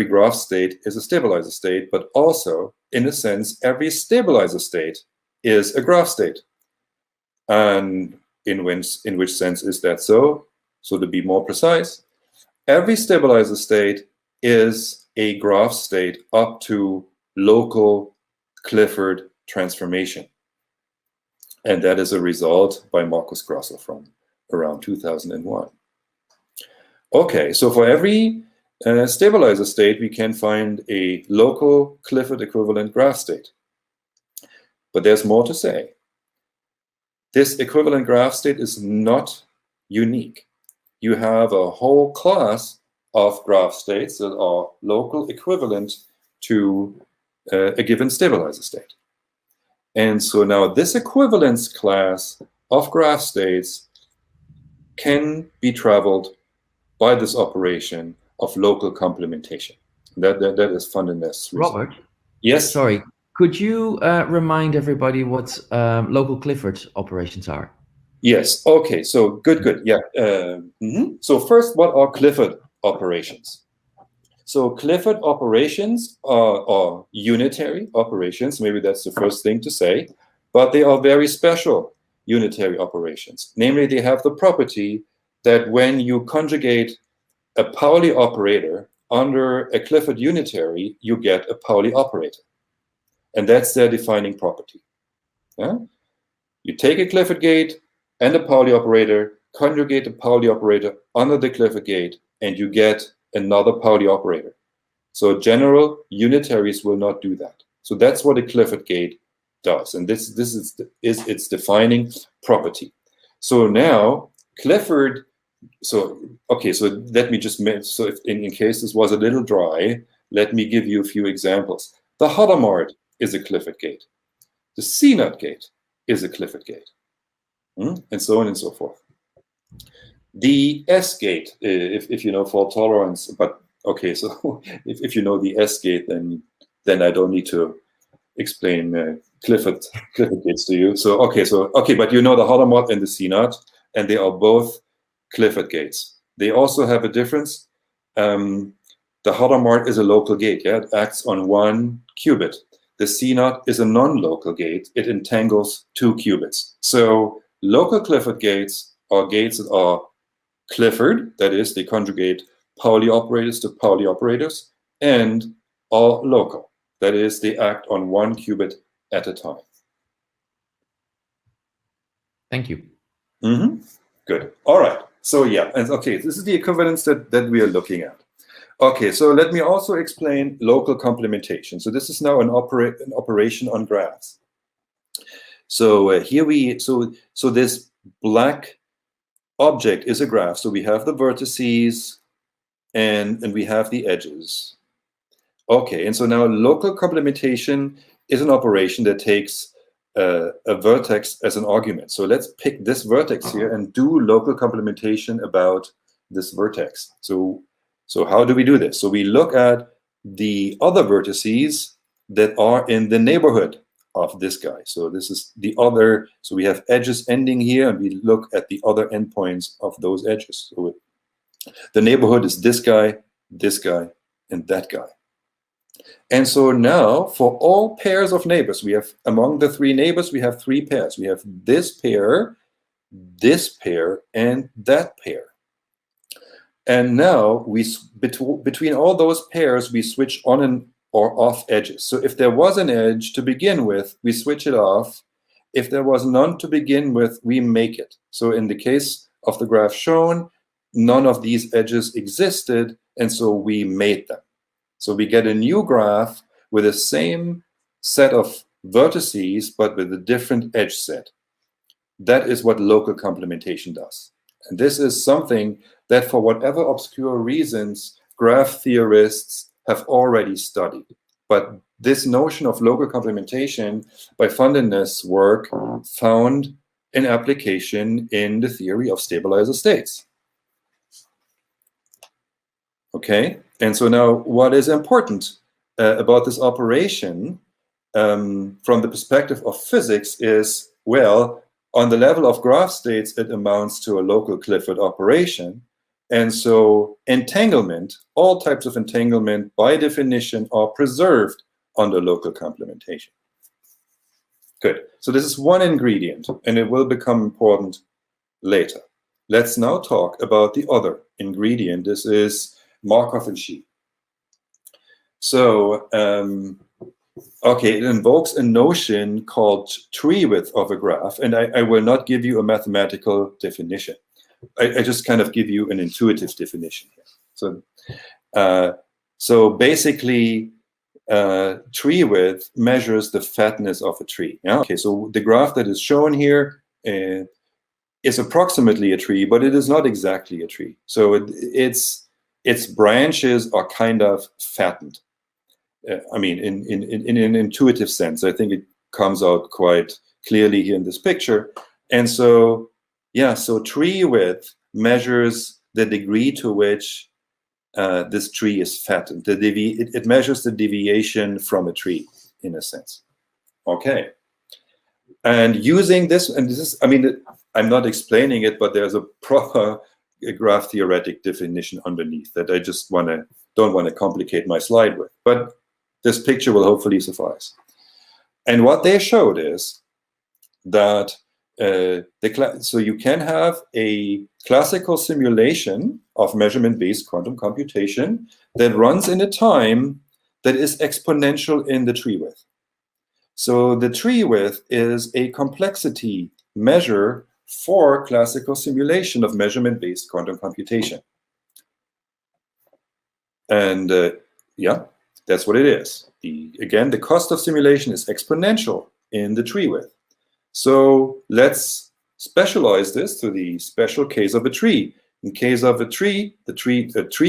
graph state is a stabilizer state, but also, in a sense, every stabilizer state is a graph state. And in which sense is that so? So to be more precise, every stabilizer state is a graph state up to local Clifford transformation. And that is a result by Marcus Grosser from around 2001. Okay, so for every stabilizer state, we can find a local Clifford equivalent graph state. But there's more to say. This equivalent graph state is not unique. You have a whole class of graph states that are local equivalent to a given stabilizer state. And so now this equivalence class of graph states can be traveled by this operation of local complementation. That is van der Nes. Robert? Yes? Sorry, could you remind everybody what local Clifford operations are? Yes, okay, so good, yeah. So first, what are Clifford operations? So Clifford operations are unitary operations, maybe that's the first thing to say, but they are very special unitary operations. Namely, they have the property that when you conjugate a Pauli operator under a Clifford unitary, you get a Pauli operator. And that's their defining property. Yeah? You take a Clifford gate and a Pauli operator, conjugate the Pauli operator under the Clifford gate, and you get another Pauli operator. So general unitaries will not do that. So that's what a Clifford gate does. And this is its defining property. So now Clifford, so let me just, so if in case this was a little dry, let me give you a few examples. The Hadamard is a Clifford gate. The CNOT gate is a Clifford gate. And so on and so forth. The S gate, if you know fault tolerance, but okay, so if you know the S gate, then I don't need to explain Clifford gates to you. So okay, but you know the Hadamard and the CNOT, and they are both Clifford gates. They also have a difference. The Hadamard is a local gate, yeah, it acts on one qubit. The CNOT is a non-local gate. It entangles two qubits. So local Clifford gates are gates that are Clifford, that is, they conjugate Pauli operators to Pauli operators, and are local, that is, they act on one qubit at a time. Thank you. Good. All right. So yeah, and okay, this is the equivalence that we are looking at. Okay, so let me also explain local complementation. So this is now an operation on graphs. So here so this black object is a graph. So we have the vertices and we have the edges. Okay, and so now local complementation is an operation that takes a vertex as an argument. So let's pick this vertex here and do local complementation about this vertex. So how do we do this? So we look at the other vertices that are in the neighborhood of this guy. So this is the other, so we have edges ending here, and we look at the other endpoints of those edges. So the neighborhood is this guy, and that guy. And so now for all pairs of neighbors, we have among the three neighbors, we have three pairs. We have this pair, and that pair. And now between all those pairs, we switch on and or off edges. So if there was an edge to begin with, we switch it off. If there was none to begin with, we make it. So in the case of the graph shown, none of these edges existed, and so we made them. So we get a new graph with the same set of vertices, but with a different edge set. That is what local complementation does. And this is something that, for whatever obscure reasons, graph theorists have already studied. But this notion of local complementation by Condensed work found an application in the theory of stabilizer states. Okay, and so now what is important about this operation from the perspective of physics is, well, on the level of graph states, it amounts to a local Clifford operation. And so entanglement, all types of entanglement by definition are preserved under local complementation. Good. So this is one ingredient, and it will become important later. Let's now talk about the other ingredient. This is Markov and Xi. So, okay, it invokes a notion called tree width of a graph, and I will not give you a mathematical definition. I just kind of give you an intuitive definition here. So basically, tree width measures the fatness of a tree. Yeah? Okay, so the graph that is shown here is approximately a tree, but it is not exactly a tree. So its branches are kind of fattened. I mean, in an intuitive sense, I think it comes out quite clearly here in this picture. And so, yeah, so tree width measures the degree to which this tree is fattened. It measures the deviation from a tree, in a sense. Okay. And using this, and this is, I mean, I'm not explaining it, but there's a proper graph theoretic definition underneath that I just don't want to complicate my slide with. But this picture will hopefully suffice. And what they showed is that so you can have a classical simulation of measurement-based quantum computation that runs in a time that is exponential in the tree width. So the tree width is a complexity measure for classical simulation of measurement-based quantum computation. And yeah, that's what it is. Again, the cost of simulation is exponential in the tree width. So let's specialize this to the special case of a tree. In case of a tree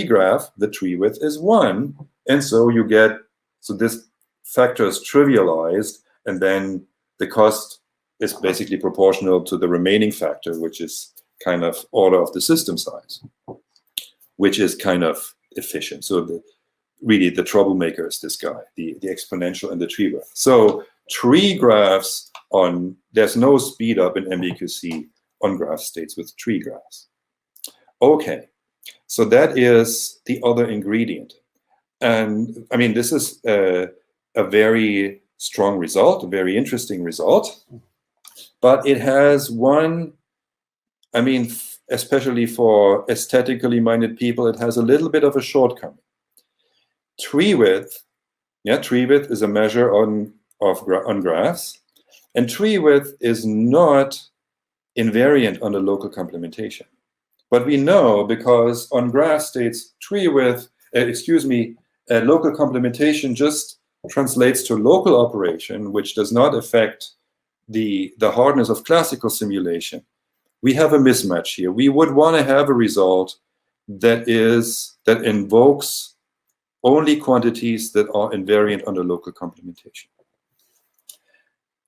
graph, the tree width is 1. And so you get, so this factor is trivialized, and then the cost is basically proportional to the remaining factor, which is kind of order of the system size, which is kind of efficient. So really the troublemaker is this guy, the exponential and the tree width. So tree graphs there's no speed up in Mbqc on graph states with tree graphs. Okay, so that is the other ingredient. And I mean, this is a very strong result, a very interesting result, but it has one, I mean, especially for aesthetically minded people, it has a little bit of a shortcoming. Tree width, yeah, tree width is a measure on graphs, and tree width is not invariant under local complementation. But we know because on graph states, tree width, local complementation just translates to local operation, which does not affect the hardness of classical simulation. We have a mismatch here. We would want to have a result that invokes only quantities that are invariant under local complementation.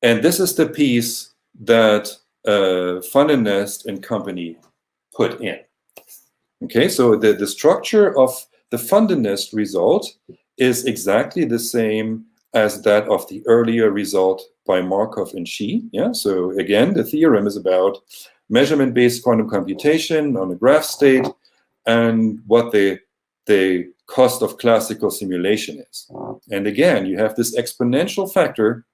And this is the piece that Condensed and company put in. Okay, so the structure of the Condensed result is exactly the same as that of the earlier result by Markov and Xi. Yeah, so again, the theorem is about measurement-based quantum computation on a graph state, and what they cost of classical simulation is. And again, you have this exponential factor,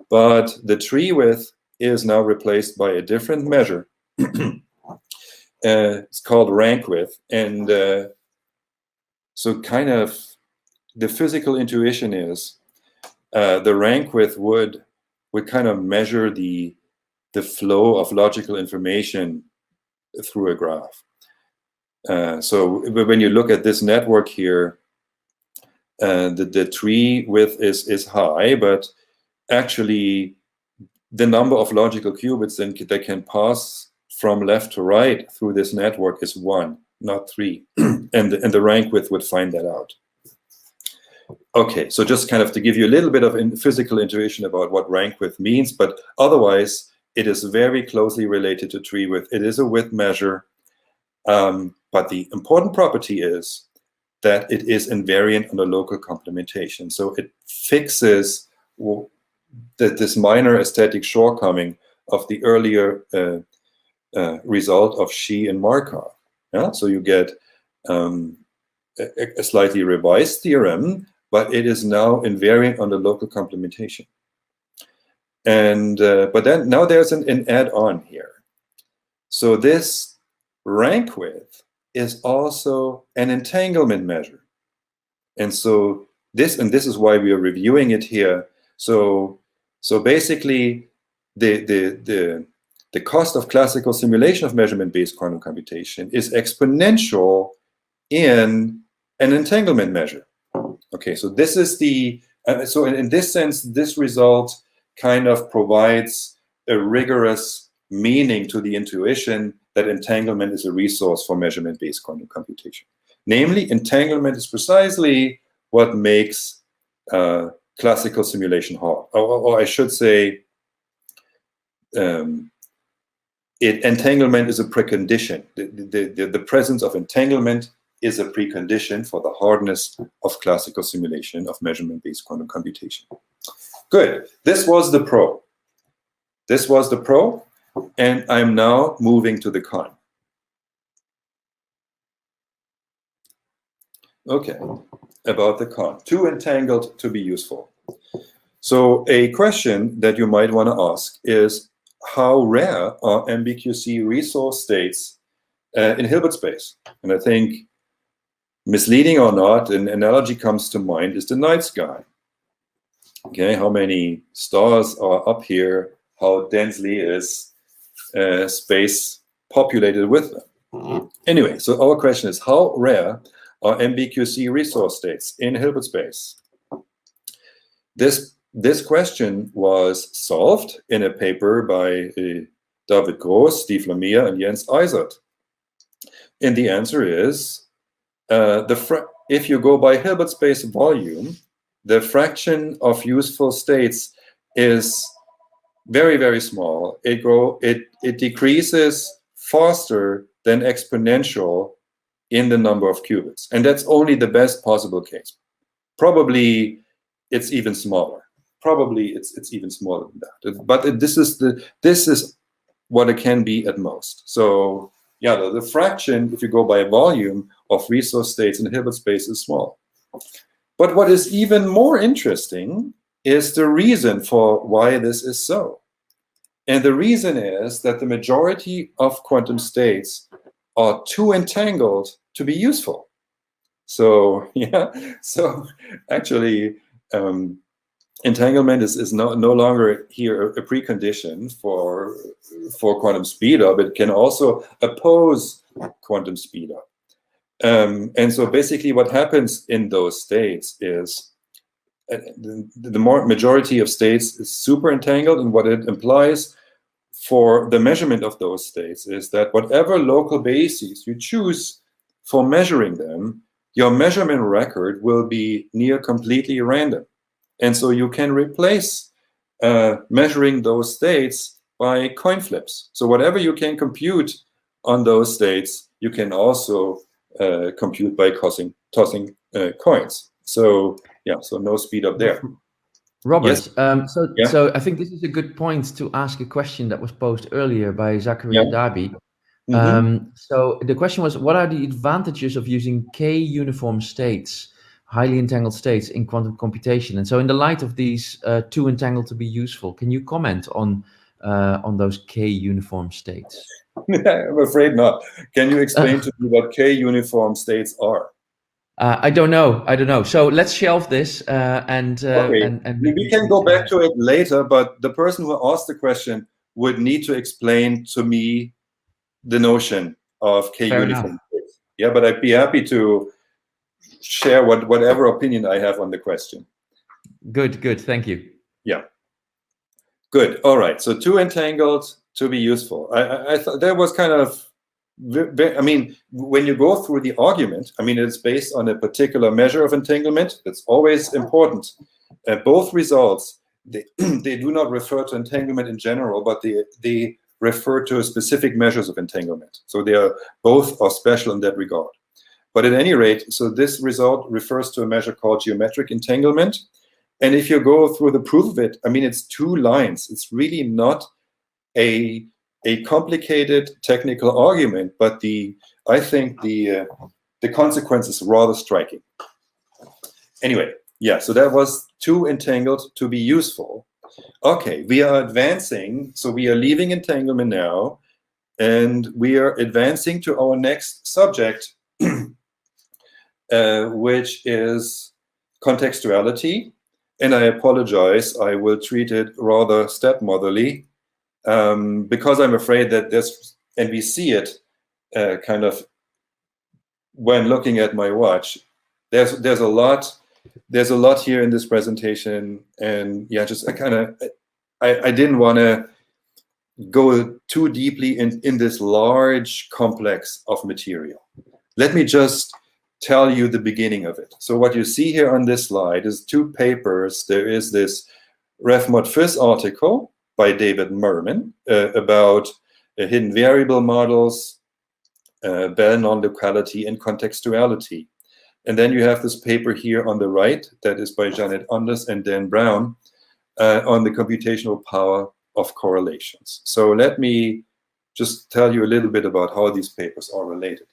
but the tree width is now replaced by a different measure. It's called rank width. And so kind of the physical intuition is the rank width would kind of measure the flow of logical information through a graph. So when you look at this network here, the tree width is high, but actually the number of logical qubits that can pass from left to right through this network is 1, not 3. and the rank width would find that out. Okay, so just kind of to give you a little bit of physical intuition about what rank width means, but otherwise it is very closely related to tree width. It is a width measure, but the important property is that it is invariant on the local complementation. So it fixes this minor aesthetic shortcoming of the earlier result of Xi and Markov. Yeah? So you get a slightly revised theorem, but it is now invariant on the local complementation. And but then now there's an add-on here. So this rank width is also an entanglement measure. And so this is why we are reviewing it here. So basically the cost of classical simulation of measurement-based quantum computation is exponential in an entanglement measure. Okay, so this is the so in this sense, this result kind of provides a rigorous meaning to the intuition that entanglement is a resource for measurement-based quantum computation. Namely, entanglement is precisely what makes classical simulation hard. Or I should say, entanglement is a precondition. The presence of entanglement is a precondition for the hardness of classical simulation of measurement-based quantum computation. Good. This was the pro. This was the pro, and I'm now moving to the con. Okay, about the con. Too entangled to be useful. So a question that you might want to ask is, how rare are Mbqc resource states in Hilbert space? And I think, misleading or not, an analogy comes to mind is the night sky. Okay, how many stars are up here? How densely is space populated with them? Anyway, so our question is, how rare are Mbqc resource states in Hilbert space? This question was solved in a paper by David Gross, Steve Lemire, and Jens Eisert. And the answer is, if you go by Hilbert space volume, the fraction of useful states is very, very small. It decreases faster than exponential in the number of qubits. And that's only the best possible case. Probably it's even smaller. Probably it's even smaller than that. But this is what it can be at most. So yeah, the fraction, if you go by volume, of resource states in Hilbert space is small. But what is even more interesting is the reason for why this is so. And the reason is that the majority of quantum states are too entangled to be useful. So yeah, so actually entanglement is no longer here a precondition for quantum speedup. It can also oppose quantum speedup. And so basically what happens in those states is the majority of states is super entangled, and what it implies for the measurement of those states is that whatever local bases you choose for measuring them, your measurement record will be near completely random. And so you can replace measuring those states by coin flips. So whatever you can compute on those states, you can also compute by tossing coins. So yeah, so no speed up there. Robert, yes? So I think this is a good point to ask a question that was posed earlier by Zachariah Darby. So the question was, what are the advantages of using k-uniform states, highly entangled states, in quantum computation? And so in the light of these too entangled to be useful, can you comment on those k-uniform states? I'm afraid not. Can you explain to me what k-uniform states are? I don't know. So let's shelve this and we can go back to it later, but the person who asked the question would need to explain to me the notion of k-uniform states. Yeah, but I'd be happy to share whatever opinion I have on the question. Good. Thank you. Yeah. Good. All right. So too entangled to be useful. I thought that was kind of, I mean, when you go through the argument, I mean, it's based on a particular measure of entanglement. That's always important. Both results, they do not refer to entanglement in general, but they refer to specific measures of entanglement. So they are both are special in that regard. But at any rate, so this result refers to a measure called geometric entanglement. And if you go through the proof of it, I mean, it's 2 lines. It's really not a complicated technical argument, but I think the consequence is rather striking. Anyway, yeah, so that was too entangled to be useful. Okay, we are advancing. So we are leaving entanglement now, and we are advancing to our next subject, which is contextuality. And I apologize, I will treat it rather stepmotherly, because I'm afraid that and we see it kind of when looking at my watch, there's a lot here in this presentation, and yeah, just I didn't want to go too deeply in this large complex of material. Let me just tell you the beginning of it. So what you see here on this slide is 2 papers. There is this RefModPhys article by David Mermin about hidden variable models, Bell non-locality, and contextuality. And then you have this paper here on the right that is by Janet Anders and Dan Brown on the computational power of correlations. So let me just tell you a little bit about how these papers are related.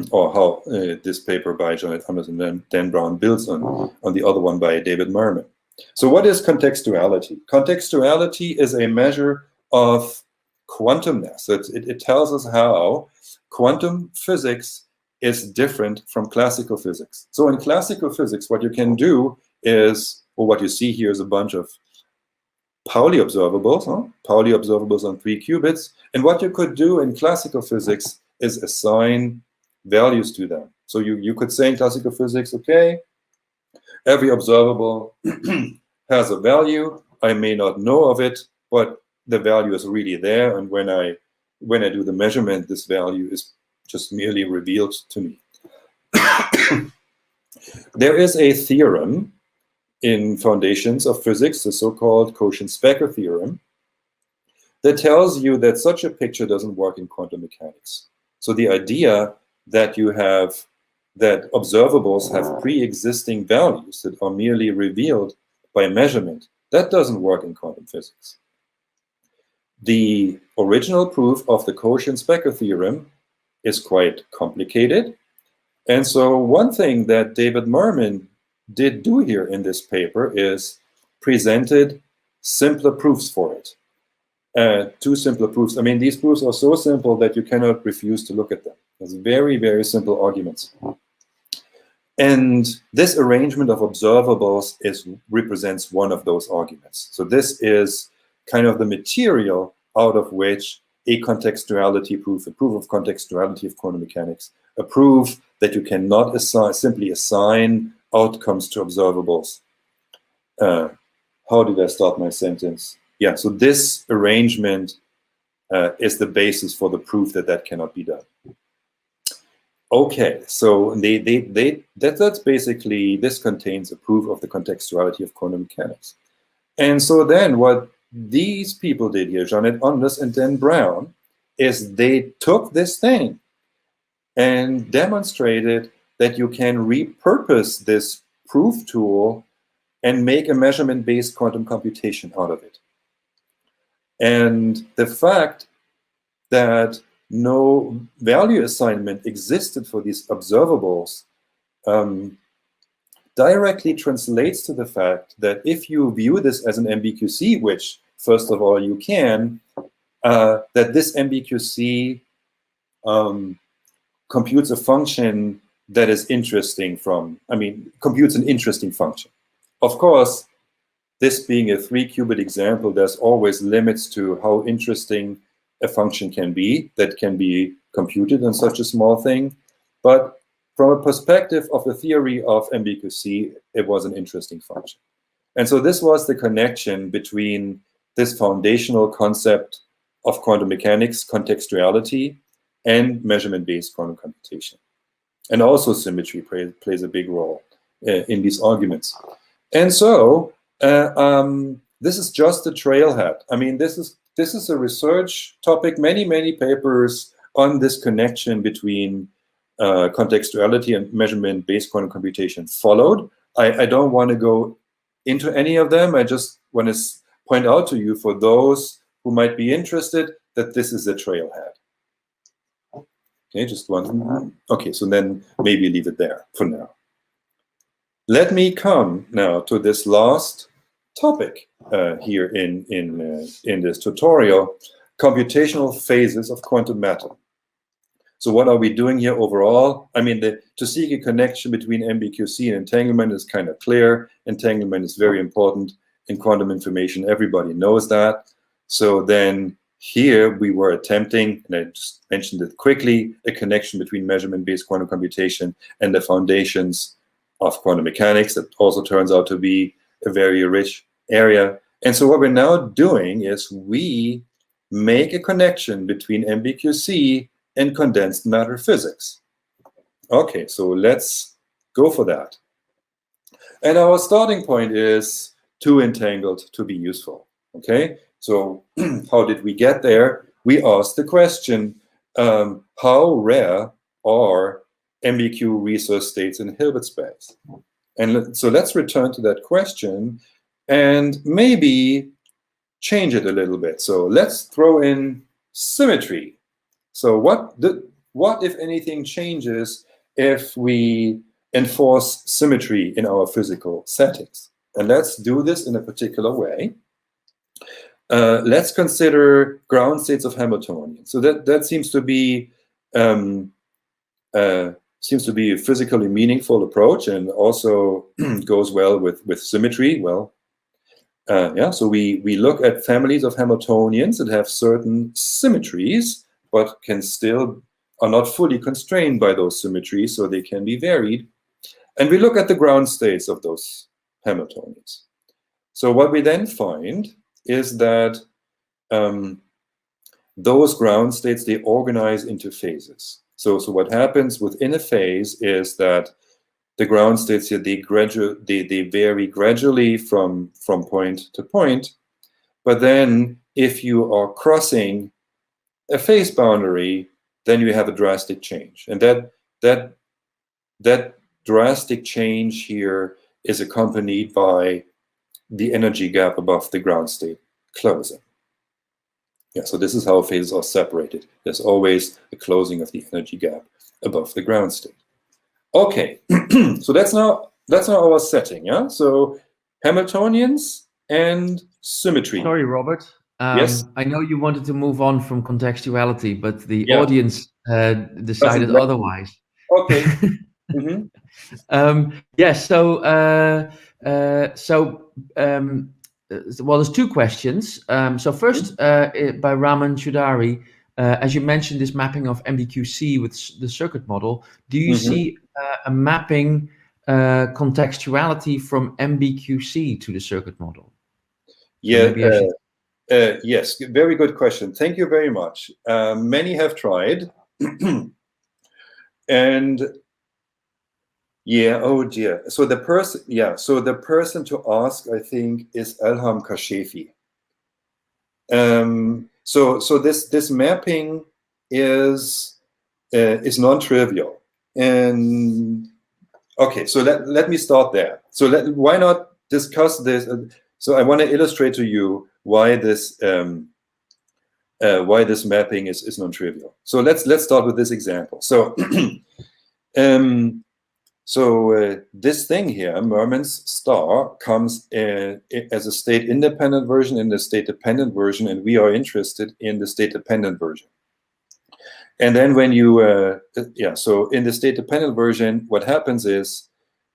Or how this paper by Janet Anders and Dan Brown builds on the other one by David Mermin. So what is contextuality? Contextuality is a measure of quantumness. It tells us how quantum physics is different from classical physics. So in classical physics, what you can do is, or what you see here is a bunch of Pauli observables on 3 qubits. And what you could do in classical physics is assign values to them. So you could say in classical physics, okay, every observable has a value. I may not know of it, but the value is really there. And when I do the measurement, this value is just merely revealed to me. There is a theorem in foundations of physics, the so-called Quotient-Specker theorem, that tells you that such a picture doesn't work in quantum mechanics. So the idea that that observables have pre-existing values that are merely revealed by measurement, that doesn't work in quantum physics. The original proof of the Quotient-Specker theorem is quite complicated. And so one thing that David Mermin did do here in this paper is presented simpler proofs for it. 2 simpler proofs. I mean, these proofs are so simple that you cannot refuse to look at them. It's very, very simple arguments. And this arrangement of observables represents one of those arguments. So this is kind of the material out of which a contextuality proof, a proof of contextuality of quantum mechanics, a proof that you cannot simply assign outcomes to observables. How did I start my sentence? Yeah, so this arrangement is the basis for the proof that cannot be done. Okay, so that's basically, this contains a proof of the contextuality of quantum mechanics. And so then what these people did here, Janet Anders and Dan Brown, is they took this thing and demonstrated that you can repurpose this proof tool and make a measurement-based quantum computation out of it. And the fact that no value assignment existed for these observables directly translates to the fact that if you view this as an Mbqc, which first of all you can, that this Mbqc computes a function that is interesting computes an interesting function. Of course, this being a 3-qubit example, there's always limits to how interesting a function can be that can be computed on such a small thing. But from a perspective of the theory of Mbqc, it was an interesting function. And so this was the connection between this foundational concept of quantum mechanics, contextuality, and measurement-based quantum computation. And also symmetry plays a big role in these arguments. And so this is just a trailhead. I mean, this is a research topic, many papers on this connection between contextuality and measurement-based quantum computation followed. I don't want to go into any of them. I just want to point out to you, for those who might be interested, that this is a trailhead. Okay, just one. Okay, so then maybe leave it there for now. Let me come now to this last topic here in this tutorial, computational phases of quantum matter. So what are we doing here overall? I mean, to seek a connection between Mbqc and entanglement is kind of clear. Entanglement is very important in quantum information. Everybody knows that. So then here we were attempting, and I just mentioned it quickly, a connection between measurement-based quantum computation and the foundations of quantum mechanics. That also turns out to be a very rich area. And so what we're now doing is we make a connection between Mbqc and condensed matter physics. Okay, so let's go for that. And our starting point is too entangled to be useful. Okay, so how did we get there? We asked the question, how rare are MBQ resource states in Hilbert space? And so let's return to that question and maybe change it a little bit. So let's throw in symmetry. So what if anything changes if we enforce symmetry in our physical settings? And let's do this in a particular way. Let's consider ground states of Hamiltonian. So that seems to be a physically meaningful approach, and also goes well with symmetry. Well, yeah. So we look at families of Hamiltonians that have certain symmetries, but are not fully constrained by those symmetries, so they can be varied. And we look at the ground states of those Hamiltonians. So what we then find is that those ground states, they organize into phases. So what happens within a phase is that the ground states here, they vary gradually from point to point. But then if you are crossing a phase boundary, then you have a drastic change. And that drastic change here is accompanied by the energy gap above the ground state closing. Yeah, so this is how phases are separated. There's always a closing of the energy gap above the ground state. Okay, so that's now our setting. Yeah, so Hamiltonians and symmetry. Sorry, Robert. Yes. I know you wanted to move on from contextuality, but the audience decided otherwise. Okay. Mm-hmm. Yes. Well, there's two questions. So first, by Raman Chudari, as you mentioned, this mapping of Mbqc with the circuit model, do you see a mapping contextuality from Mbqc to the circuit model? Yeah. Yes. Very good question. Thank you very much. Many have tried, and yeah. Oh dear. So the person. Yeah. So the person to ask, I think, is Elham Kashefi. So this mapping is non-trivial. And okay, so let me start there. So why not discuss this? So I want to illustrate to you why this why this mapping is non-trivial. So let's start with this example. So this thing here, Merman's star, comes as a state-independent version and a state-dependent version, and we are interested in the state-dependent version. And then when you, so in the state-dependent version, what happens is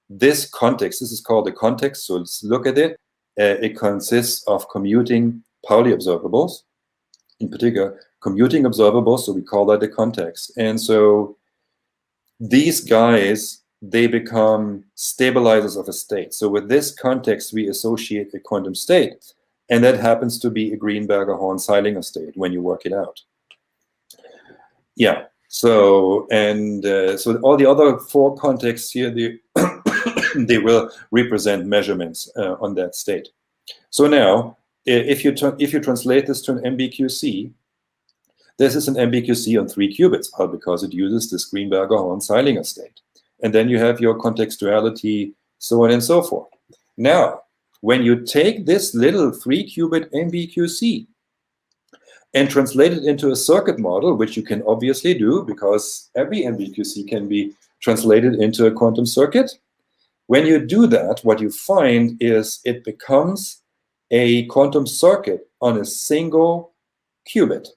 this context, this is called the context, so let's look at it. It consists of commuting Pauli observables, in particular, commuting observables, so we call that the context. And so these guys, they become stabilizers of a state. So with this context, we associate a quantum state, and that happens to be a Greenberger-Horn-Zeilinger state when you work it out. Yeah, so, and so all the other four contexts here, they will represent measurements on that state. So now, if you translate this to an Mbqc, this is an Mbqc on 3 qubits, because it uses this Greenberger-Horn-Zeilinger state. And then you have your contextuality, so on and so forth. Now, when you take this little 3-qubit Mbqc and translate it into a circuit model, which you can obviously do because every Mbqc can be translated into a quantum circuit. When you do that, what you find is it becomes a quantum circuit on a single qubit.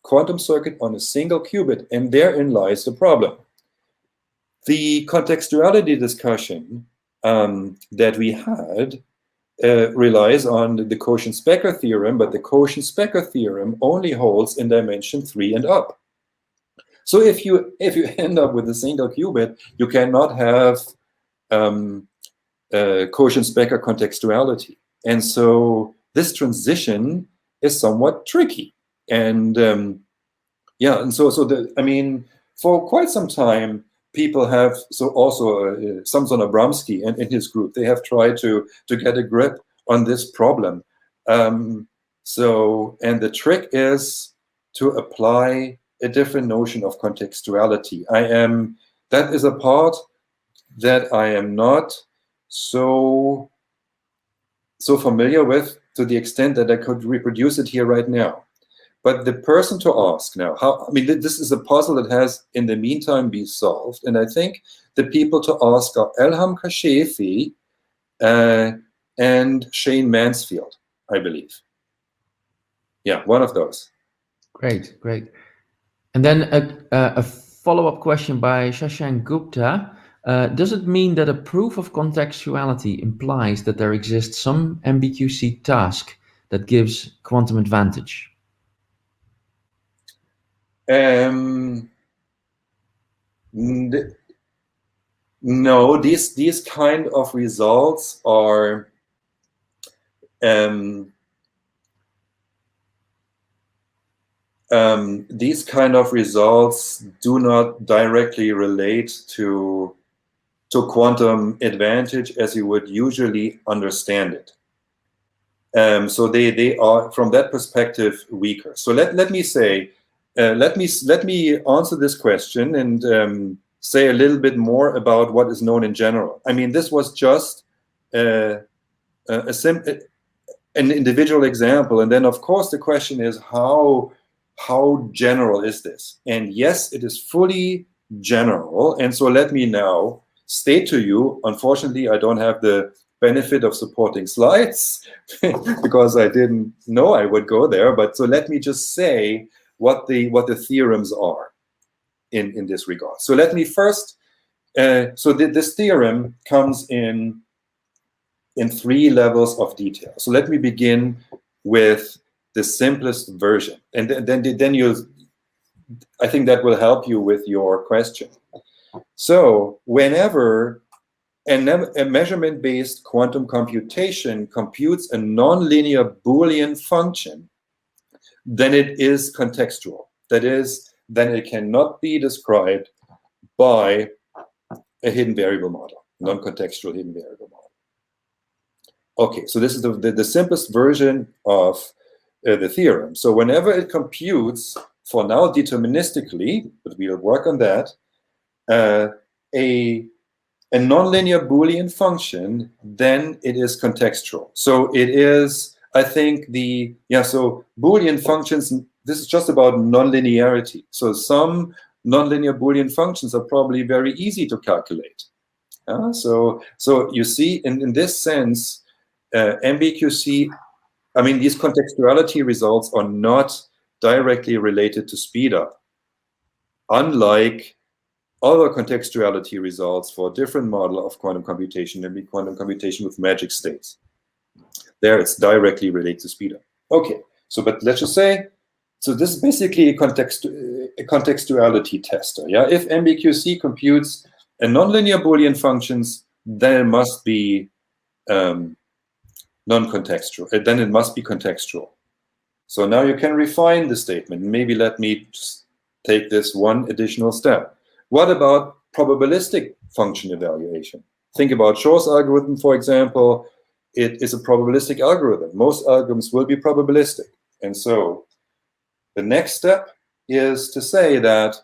Quantum circuit on a single qubit, and therein lies the problem. The contextuality discussion that we had relies on the Quotient-Specker theorem, but the Quotient-Specker theorem only holds in dimension 3 and up. So if you end up with a single qubit, you cannot have Quotient-Specker contextuality. And so this transition is somewhat tricky. And yeah, and so I mean, for quite some time, people have, so also Samson Abramsky and in his group, they have tried to get a grip on this problem. So, and the trick is to apply a different notion of contextuality. That is a part that I am not so familiar with, to the extent that I could reproduce it here right now. But the person to ask now, I mean, this is a puzzle that has, in the meantime, been solved. And I think the people to ask are Elham Kashefi and Shane Mansfield, I believe. Yeah, one of those. Great, great. And then a follow-up question by Shashank Gupta. Does it mean that a proof of contextuality implies that there exists some Mbqc task that gives quantum advantage? No, these kind of results are these kind of results do not directly relate to quantum advantage as you would usually understand it. So they are, from that perspective, weaker. So let me say, let me answer this question and say a little bit more about what is known in general. I mean, this was just an individual example, and then of course the question is how general is this? And yes, it is fully general. And so let me now state to you, unfortunately, I don't have the benefit of supporting slides because I didn't know I would go there. But so let me just say what the theorems are in this regard. So let me first, this theorem comes in 3 levels of detail. So let me begin with the simplest version, and then you'll, I think that will help you with your question. So whenever a measurement-based quantum computation computes a nonlinear Boolean function, then it is contextual. That is, then it cannot be described by a hidden variable model, non-contextual hidden variable model. Okay, so this is the simplest version of the theorem. So whenever it computes, for now deterministically, but we'll work on that, a nonlinear Boolean function, then it is contextual. So it is, I think so Boolean functions, this is just about nonlinearity. So some nonlinear Boolean functions are probably very easy to calculate. So you see, in this sense, Mbqc, I mean, these contextuality results are not directly related to speedup, unlike other contextuality results for a different model of quantum computation, namely quantum computation with magic states. There, it's directly related to speedup. Okay, so but let's just say, so this is basically a contextuality tester. Yeah, if Mbqc computes a nonlinear Boolean functions, then it must be non-contextual. Then it must be contextual. So now you can refine the statement. Maybe let me just take this one additional step. What about probabilistic function evaluation? Think about Shor's algorithm, for example. It is a probabilistic algorithm. Most algorithms will be probabilistic. And so the next step is to say that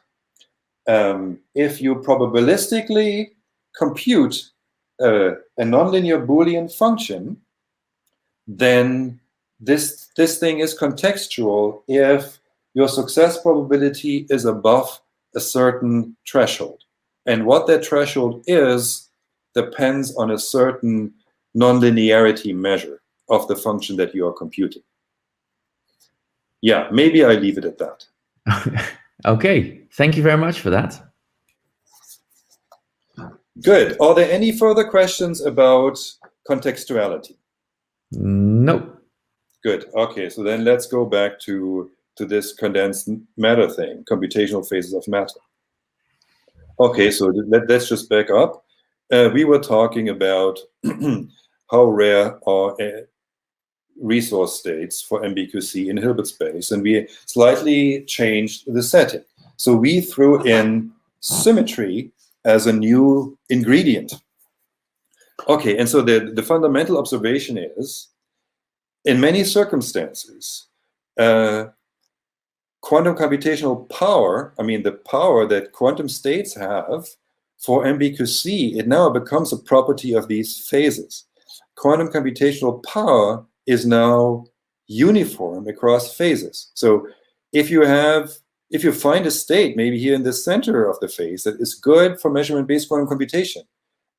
if you probabilistically compute a nonlinear Boolean function, then this thing is contextual if your success probability is above a certain threshold. And what that threshold is depends on a certain nonlinearity measure of the function that you are computing. Yeah, maybe I leave it at that. Okay, thank you very much for that. Good. Are there any further questions about contextuality? No. Good. Okay, so then let's go back to this condensed matter thing, computational phases of matter. Okay, so let's just back up. We were talking about how rare are resource states for Mbqc in Hilbert space, and we slightly changed the setting. So we threw in symmetry as a new ingredient. Okay, and so the fundamental observation is, in many circumstances, quantum computational power, I mean the power that quantum states have for Mbqc, it now becomes a property of these phases. Quantum computational power is now uniform across phases. So if you find a state, maybe here in the center of the phase, that is good for measurement-based quantum computation,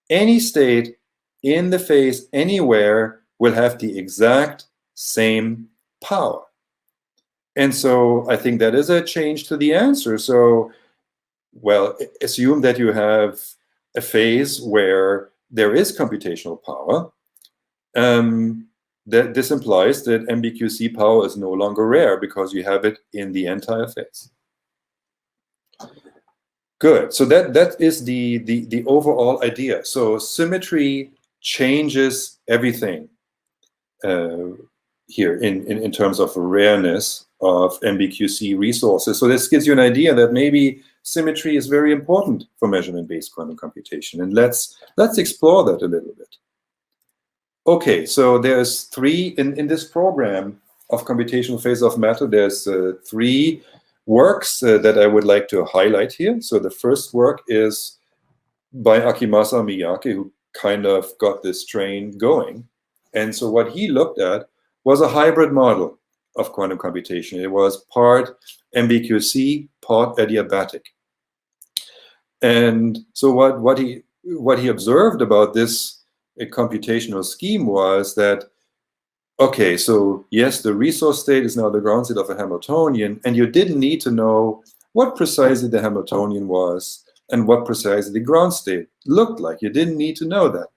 any state in the phase anywhere will have the exact same power. And so I think that is a change to the answer. So, well, assume that you have a phase where there is computational power. That this implies that Mbqc power is no longer rare because you have it in the entire phase. Good. So that is the overall idea. So symmetry changes everything here in terms of rareness of Mbqc resources. So this gives you an idea that maybe symmetry is very important for measurement-based quantum computation. And let's explore that a little bit. Okay, so there's three in this program of computational phases of matter. There's three works that I would like to highlight here. So the first work is by Akimasa Miyake, who kind of got this train going. And so what he looked at was a hybrid model of quantum computation. It was part Mbqc, part adiabatic. And so what he observed about this computational scheme was that, okay, so yes, the resource state is now the ground state of a Hamiltonian, and you didn't need to know what precisely the Hamiltonian was and what precisely the ground state looked like. You didn't need to know that.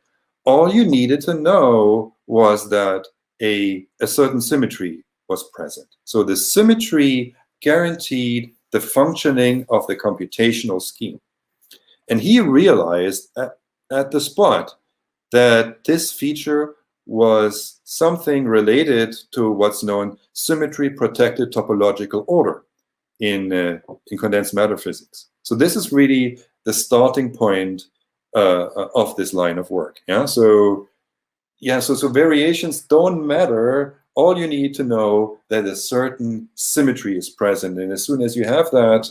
All you needed to know was that a certain symmetry was present. So the symmetry guaranteed the functioning of the computational scheme. And he realized at the spot that this feature was something related to what's known symmetry-protected topological order in condensed matter physics. So this is really the starting point of this line of work. So variations don't matter. All you need to know that a certain symmetry is present, and as soon as you have that,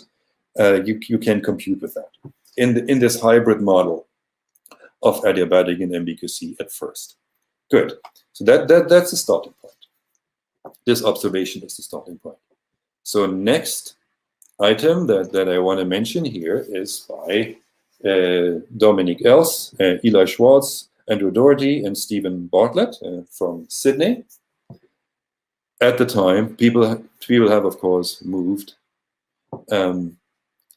you can compute with that in this hybrid model of adiabatic and Mbqc at first. Good. So that's the starting point. this observation is the starting point. So next item that I want to mention here is by Dominic Els, Eli Schwartz, Andrew Doherty, and Stephen Bartlett from Sydney. At the time, people have, of course, moved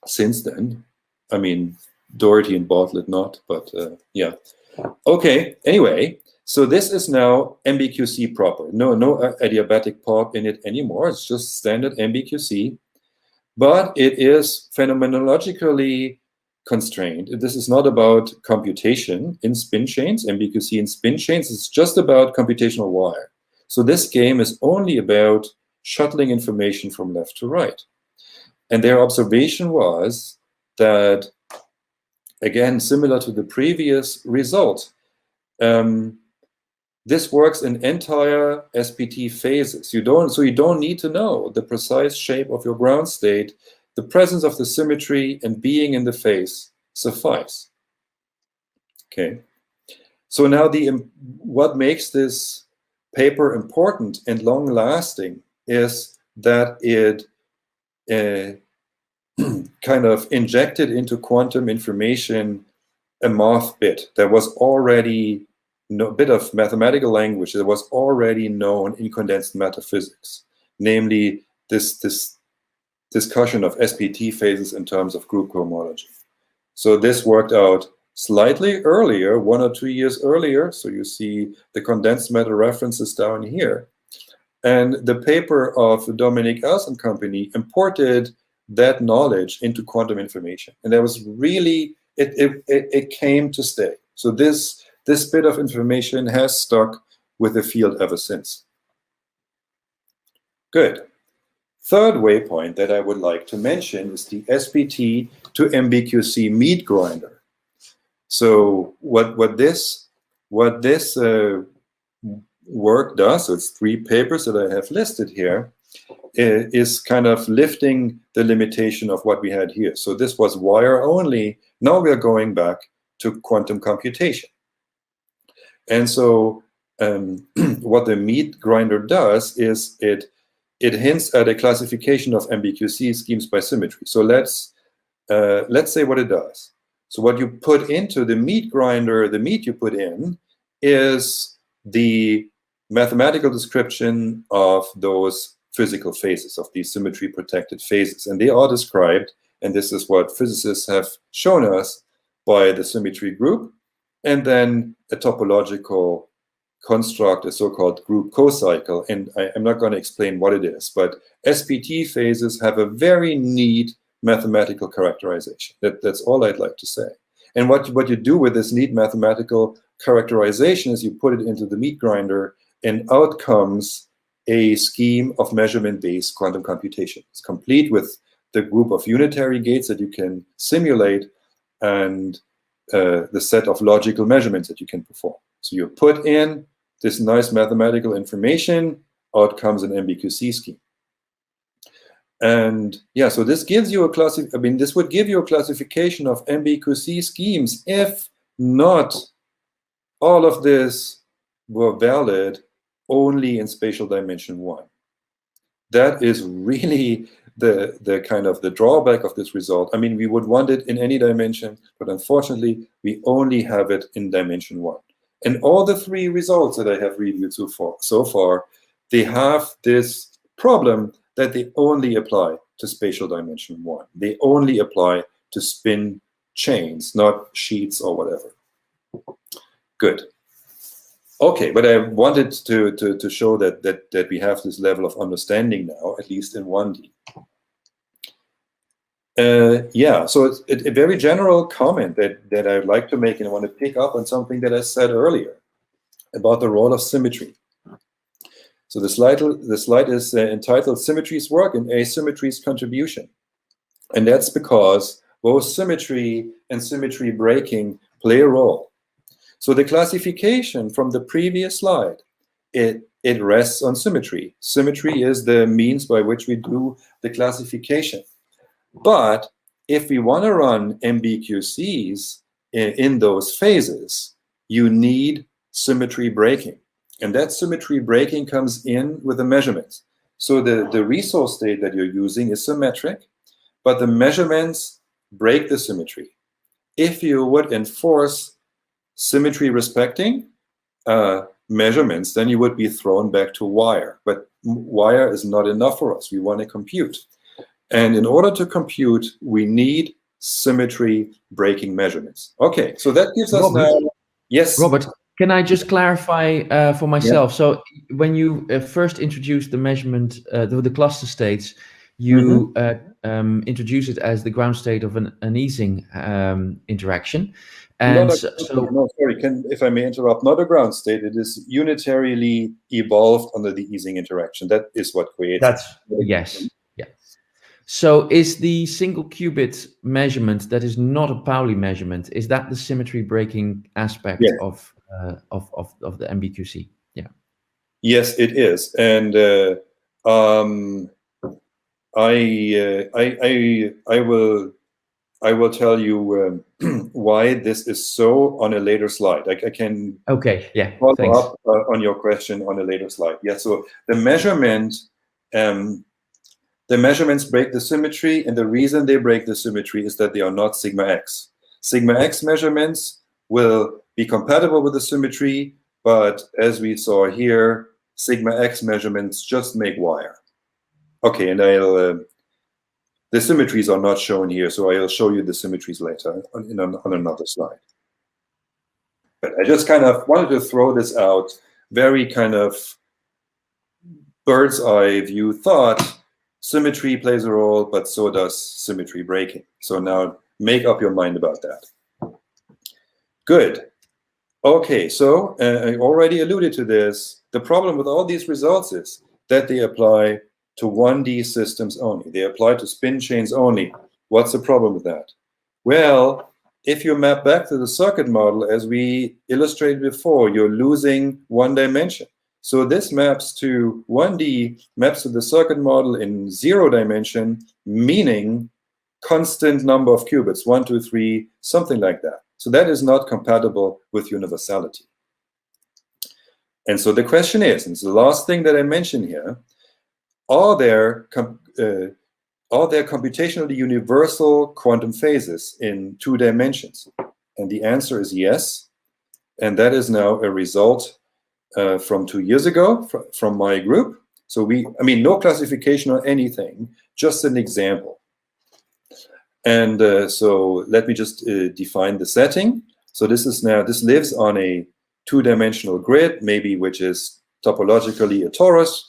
since then. I mean, Doherty and Bartlett not, but yeah. Okay, anyway, so this is now Mbqc proper. No adiabatic part in it anymore. It's just standard Mbqc, but it is phenomenologically constrained. This is not about computation in spin chains, Mbqc in spin chains. It's just about computational wire. So this game is only about shuttling information from left to right. And their observation was that, again, similar to the previous result, this works in entire SPT phases. You don't need to know the precise shape of your ground state. The presence of the symmetry and being in the phase suffice. Okay. So now what makes this paper important and long-lasting is that it kind of injected into quantum information a math bit that was already a bit of mathematical language that was already known in condensed matter physics, namely this discussion of SPT phases in terms of group cohomology. So this worked out slightly earlier, 1 or 2 years earlier. So you see the condensed matter references down here. And the paper of Dominic Els and company imported that knowledge into quantum information. And that was really, it came to stay. So this bit of information has stuck with the field ever since. Good. Third waypoint that I would like to mention is the SPT to Mbqc meat grinder. So what this work does, so it's 3 papers that I have listed here, is kind of lifting the limitation of what we had here. So this was wire only. Now we are going back to quantum computation. And so what the meat grinder does is it hints at a classification of Mbqc schemes by symmetry. So let's say what it does. So what you put into the meat grinder, the meat you put in, is the mathematical description of those physical phases, of these symmetry protected phases. And they are described, and this is what physicists have shown us, by the symmetry group, and then a topological construct, a so-called group co-cycle. And I'm not going to explain what it is, but SPT phases have a very neat mathematical characterization. That's all I'd like to say. And what you do with this neat mathematical characterization is you put it into the meat grinder, and out comes a scheme of measurement-based quantum computation. It's complete with the group of unitary gates that you can simulate and the set of logical measurements that you can perform. So you put in this nice mathematical information, out comes an Mbqc scheme. And yeah, so this gives you this would give you a classification of Mbqc schemes if not all of this were valid only in spatial dimension 1. That is really the kind of the drawback of this result. I mean, we would want it in any dimension, but unfortunately, we only have it in dimension 1. And all the 3 results that I have reviewed so far, they have this problem that they only apply to spatial dimension 1. They only apply to spin chains, not sheets or whatever. Good. Okay, but I wanted to show that we have this level of understanding now, at least in 1D. Yeah, so it's a very general comment that I'd like to make, and I want to pick up on something that I said earlier about the role of symmetry. So the slide is entitled Symmetry's Work and Asymmetry's Contribution. And that's because both symmetry and symmetry breaking play a role. So the classification from the previous slide, it rests on symmetry. Symmetry is the means by which we do the classification. But if we want to run Mbqcs in those phases, you need symmetry breaking. And that symmetry breaking comes in with the measurements. So the resource state that you're using is symmetric, but the measurements break the symmetry. If you would enforce symmetry respecting measurements, then you would be thrown back to wire. But wire is not enough for us. We want to compute. And in order to compute, we need symmetry breaking measurements. Okay, so that gives us now... Yes? Robert, can I just clarify for myself? Yeah. So when you first introduced the measurement, the cluster states, you introduce it as the ground state of an Ising interaction. And no, sorry, if I may interrupt, not a ground state. It is unitarily evolved under the Ising interaction. That is what creates it. Yes. Yeah. So is the single qubit measurement that is not a Pauli measurement, is that the symmetry breaking aspect of the Mbqc? Yeah. Yes, it is. And I will tell you why this is so on a later slide. I can follow up on your question on a later slide. Yeah. So the measurements break the symmetry, and the reason they break the symmetry is that they are not sigma x. Sigma x measurements will be compatible with the symmetry, but as we saw here, sigma x measurements just make wire. Okay, and the symmetries are not shown here, so I'll show you the symmetries later on another slide. But I just kind of wanted to throw this out, very kind of bird's eye view thought. Symmetry plays a role, but so does symmetry breaking. So now make up your mind about that. Good. Okay, so I already alluded to this. The problem with all these results is that they apply to 1D systems only. They apply to spin chains only. What's the problem with that? Well, if you map back to the circuit model, as we illustrated before, you're losing one dimension. So this maps to 1D, maps to the circuit model in 0 dimension, meaning constant number of qubits, 1, 2, 3, something like that. So that is not compatible with universality. And so the question is, and it's the last thing that I mentioned here, are there computationally universal quantum phases in 2 dimensions? And the answer is yes. And that is now a result from 2 years ago from my group. So no classification or anything, just an example. And so let me just define the setting. So this lives on a 2-dimensional grid, maybe which is topologically a torus.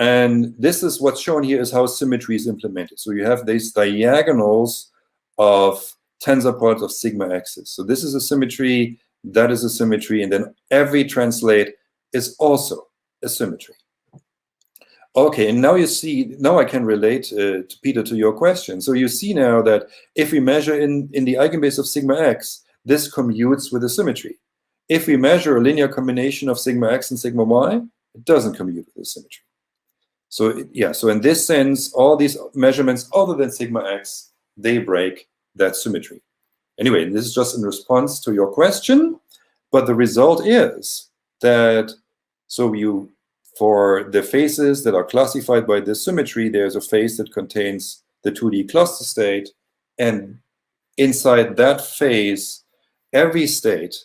And this is what's shown here is how symmetry is implemented. So you have these diagonals of tensor points of sigma x's. So this is a symmetry, that is a symmetry, and then every translate is also a symmetry. Okay, and now you see, now I can relate, to Peter, to your question. So you see now that if we measure in the eigenbase of sigma x, this commutes with a symmetry. If we measure a linear combination of sigma x and sigma y, it doesn't commute with a symmetry. So yeah, so in this sense, all these measurements other than sigma x, they break that symmetry. Anyway, this is just in response to your question, but the result is that, for the phases that are classified by this symmetry, there's a phase that contains the 2D cluster state, and inside that phase, every state,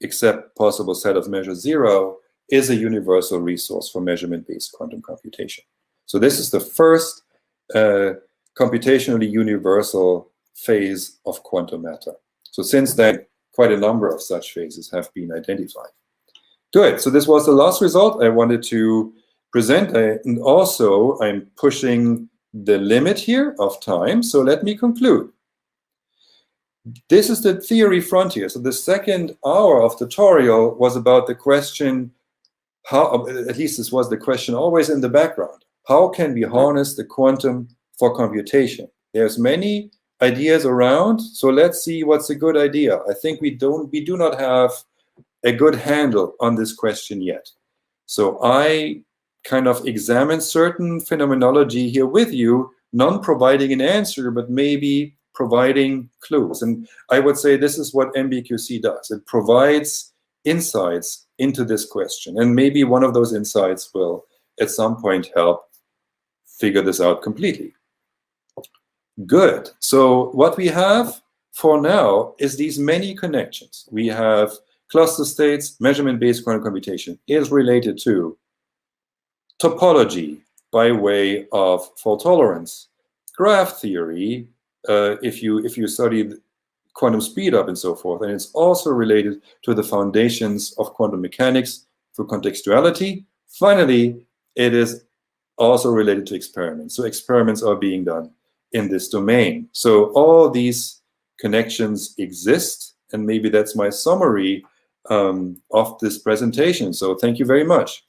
except possible set of measure 0, is a universal resource for measurement-based quantum computation. So this is the first computationally universal phase of quantum matter. So since then, quite a number of such phases have been identified. Good, so this was the last result I wanted to present. And also, I'm pushing the limit here of time, so let me conclude. This is the theory frontier. So the second hour of tutorial was about the question, how, at least this was the question always in the background, how can we harness the quantum for computation? There's many ideas around, so let's see what's a good idea. I think we do not have a good handle on this question yet. So I kind of examine certain phenomenology here with you, not providing an answer, but maybe providing clues. And I would say this is what Mbqc does. It provides insights into this question. And maybe one of those insights will at some point help figure this out completely. Good. So what we have for now is these many connections. We have cluster states, measurement-based quantum computation is related to topology by way of fault tolerance, graph theory, if you study quantum speedup and so forth, and it's also related to the foundations of quantum mechanics through contextuality. Finally, it is also related to experiments. So experiments are being done in this domain. So all these connections exist, and maybe that's my summary of this presentation. So thank you very much.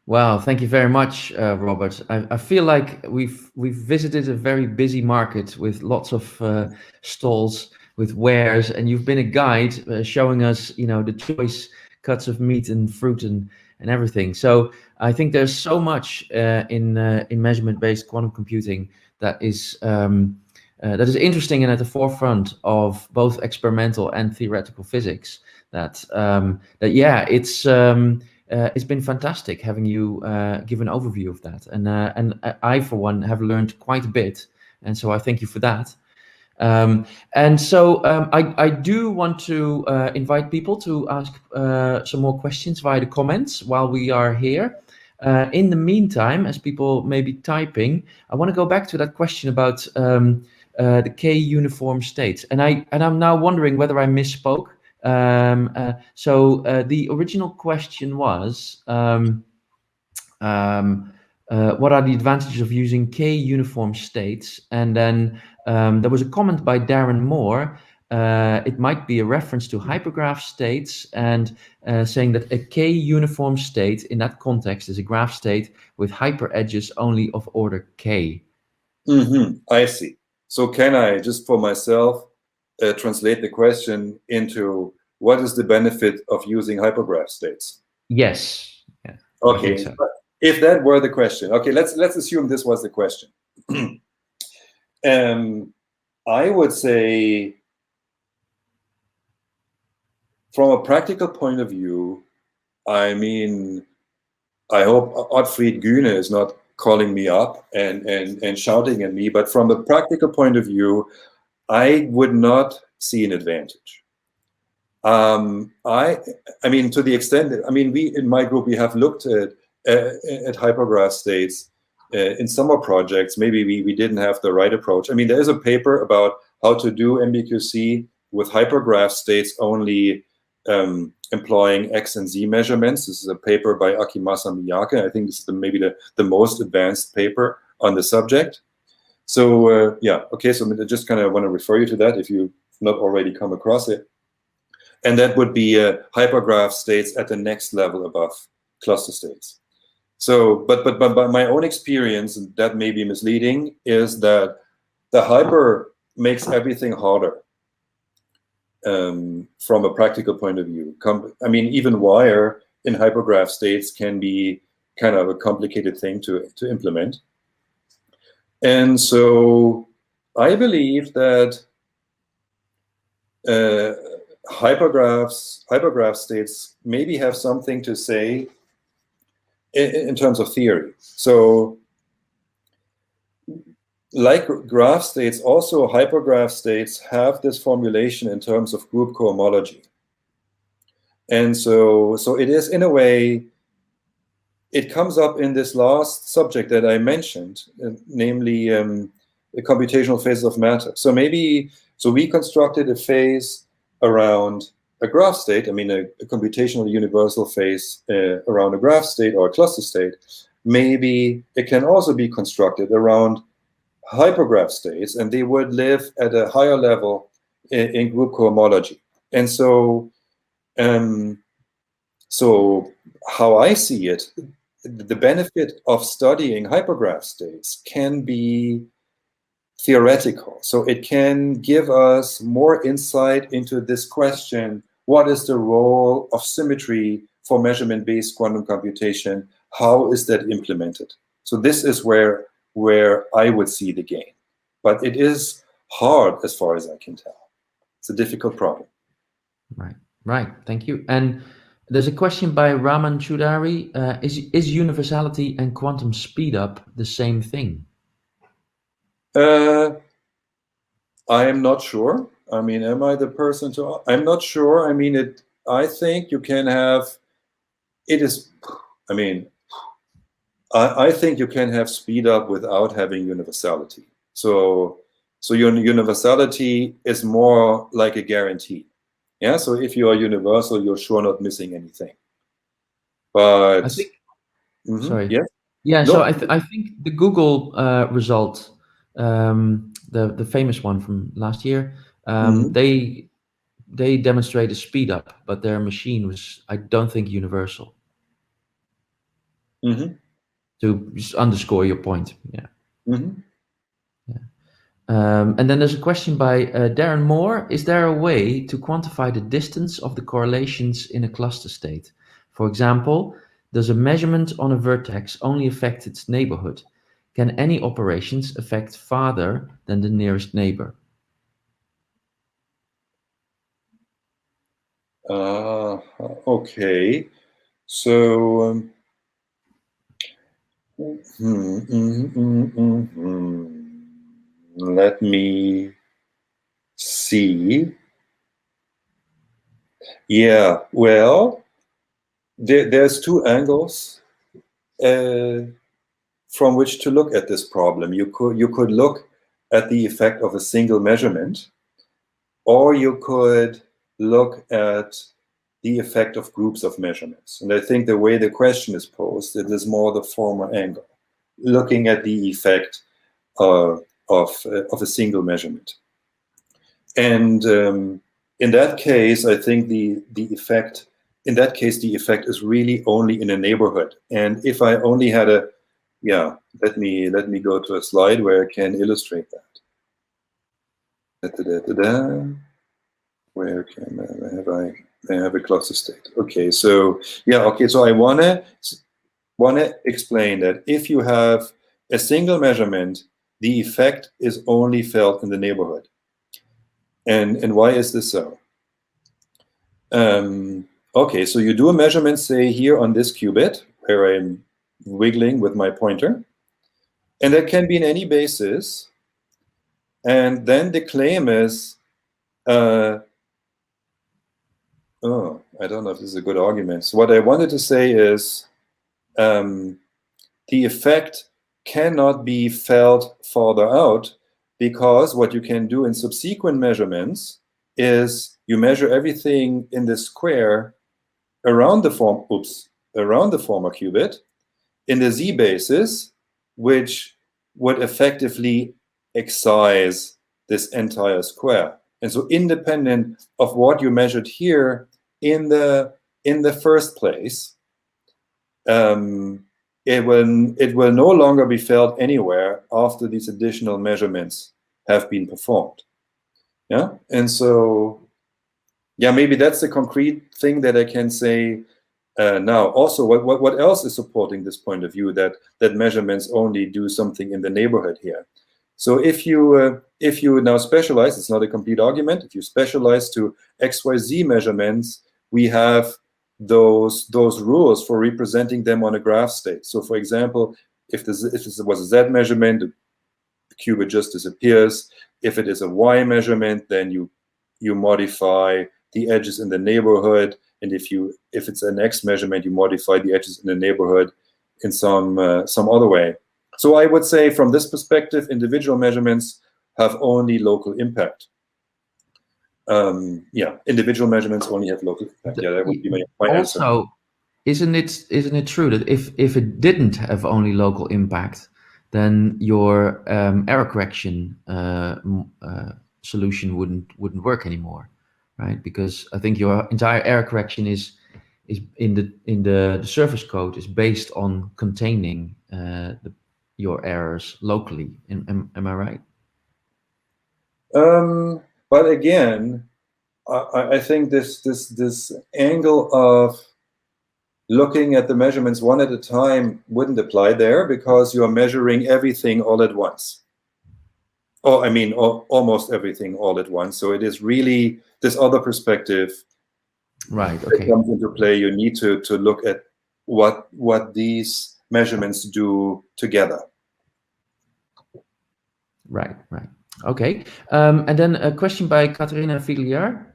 Wow, thank you very much, Robert. I feel like we've visited a very busy market with lots of stalls with wares, and you've been a guide showing us, the choice cuts of meat and fruit and everything. So I think there's so much in measurement-based quantum computing that is interesting and at the forefront of both experimental and theoretical physics. It's been fantastic having you give an overview of that, and I, for one, have learned quite a bit, and so I thank you for that. I do want to invite people to ask some more questions via the comments while we are here. In the meantime, as people may be typing, I want to go back to that question about the K-uniform states, and I'm now wondering whether I misspoke. The original question was, what are the advantages of using K-uniform states? And then there was a comment by Darren Moore. It might be a reference to hypergraph states, and saying that a K-uniform state in that context is a graph state with hyperedges only of order K. I see. So can I, just for myself, translate the question into what is the benefit of using hypergraph states? Yes. Yeah. Okay. So. If that were the question, okay, let's assume this was the question. I would say, from a practical point of view, I mean, I hope Ottfried Gühne is not calling me up and shouting at me, but from a practical point of view, I would not see an advantage. I mean, to the extent that, we in my group, we have looked at hypergraph states in summer projects. Maybe we didn't have the right approach. There is a paper about how to do Mbqc with hypergraph states only employing X and Z measurements. This is a paper by Akimasa Miyake. I think this is maybe the most advanced paper on the subject. So yeah, okay, so I just kind of want to refer you to that if you've not already come across it. And that would be hypergraph states at the next level above cluster states. So, but by my own experience, and that may be misleading, is that the hyper makes everything harder from a practical point of view. Even wire in hypergraph states can be kind of a complicated thing to implement. And so I believe that hypergraph states maybe have something to say in terms of theory. So like graph states, also hypergraph states have this formulation in terms of group cohomology. And so it is, in a way, it comes up in this last subject that I mentioned, namely the computational phases of matter. So we constructed a phase around a graph state, a computational universal phase around a graph state or a cluster state. Maybe it can also be constructed around hypergraph states, and they would live at a higher level in group cohomology. And so how I see it, the benefit of studying hypergraph states can be theoretical. So it can give us more insight into this question: what is the role of symmetry for measurement-based quantum computation? How is that implemented? So this is where I would see the gain. But it is hard as far as I can tell. It's a difficult problem. Right. Thank you. And there's a question by Raman Chudari. Is universality and quantum speedup the same thing? I am not sure. I mean, am I the person to? I'm not sure. I mean, I think you can have. It is. I mean, I think you can have speed up without having universality. So your universality is more like a guarantee. Yeah. So if you are universal, you're sure not missing anything. But I think. Sorry. yeah. Yeah. So No. I think the Google result, the famous one from last year, Mhm. they demonstrate a speed up, but their machine was, I don't think, universal. Mhm. To just underscore your point. Yeah. Mhm. And then there's a question by Darren Moore. Is there a way to quantify the distance of the correlations in a cluster state? For example, does a measurement on a vertex only affect its neighborhood? Can any operations affect farther than the nearest neighbor? Okay. So. Let me see. Yeah, well, there's two angles from which to look at this problem. You could look at the effect of a single measurement, or you could look at the effect of groups of measurements. And I think the way the question is posed, it is more the former angle, looking at the effect of a single measurement. And in that case, I think the effect is really only in a neighborhood. And if I only had a, yeah, let me go to a slide where I can illustrate that. Where I have a cluster state? Okay, so yeah, okay, so I wanna explain that if you have a single measurement, the effect is only felt in the neighborhood. And why is this so? Okay, so you do a measurement, say here on this qubit, where I'm wiggling with my pointer, and that can be in any basis. And then the claim is, oh, I don't know if this is a good argument. So what I wanted to say is, the effect cannot be felt farther out, because what you can do in subsequent measurements is you measure everything in the square around the former qubit in the z basis, which would effectively excise this entire square. And so independent of what you measured here in the first place, it will no longer be felt anywhere after these additional measurements have been performed. Yeah, and so yeah, maybe that's the concrete thing that I can say now. Also, what else is supporting this point of view that measurements only do something in the neighborhood here? So if you now specialize, it's not a complete argument. If you specialize to XYZ measurements, we have those rules for representing them on a graph state. So for example, if this was a Z measurement, the qubit just disappears. If it is a Y measurement, then you modify the edges in the neighborhood. And if it's an X measurement, you modify the edges in the neighborhood in some other way. So I would say from this perspective, individual measurements have only local impact. Yeah, individual measurements only have local impact. Yeah, that would be my answer. Also, isn't it true that if it didn't have only local impact, then your error correction solution wouldn't work anymore, right? Because I think your entire error correction is in the surface code is based on containing your errors locally. Am I right? But again, I think this angle of looking at the measurements one at a time wouldn't apply there, because you are measuring everything all at once. Oh, I mean, almost everything all at once. So it is really this other perspective Right. that Okay. comes into play. You need to look at what these measurements do together. Right. Right. Okay. And then a question by Katerina Figliar.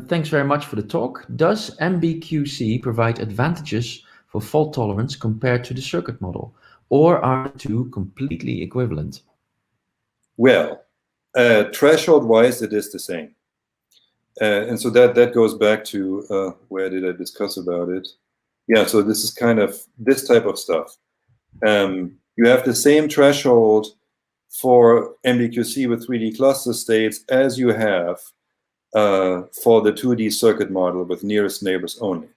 Thanks very much for the talk. Does Mbqc provide advantages for fault tolerance compared to the circuit model, or are the two completely equivalent? Well, threshold-wise, it is the same. And so that goes back to where did I discuss about it? Yeah, so this is kind of this type of stuff. You have the same threshold for Mbqc with 3D cluster states as you have for the 2D circuit model with nearest neighbors only.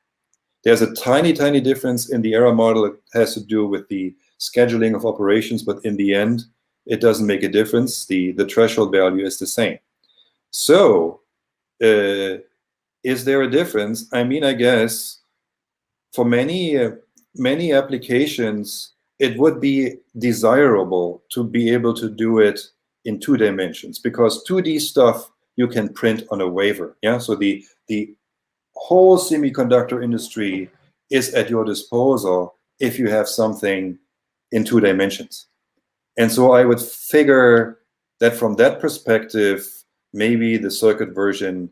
There's a tiny, tiny difference in the error model. It has to do with the scheduling of operations, but in the end, it doesn't make a difference. The threshold value is the same. So is there a difference? I mean, I guess for many applications, it would be desirable to be able to do it in 2 dimensions, because 2D stuff you can print on a wafer. Yeah, so the whole semiconductor industry is at your disposal if you have something in 2 dimensions. And so I would figure that from that perspective, maybe the circuit version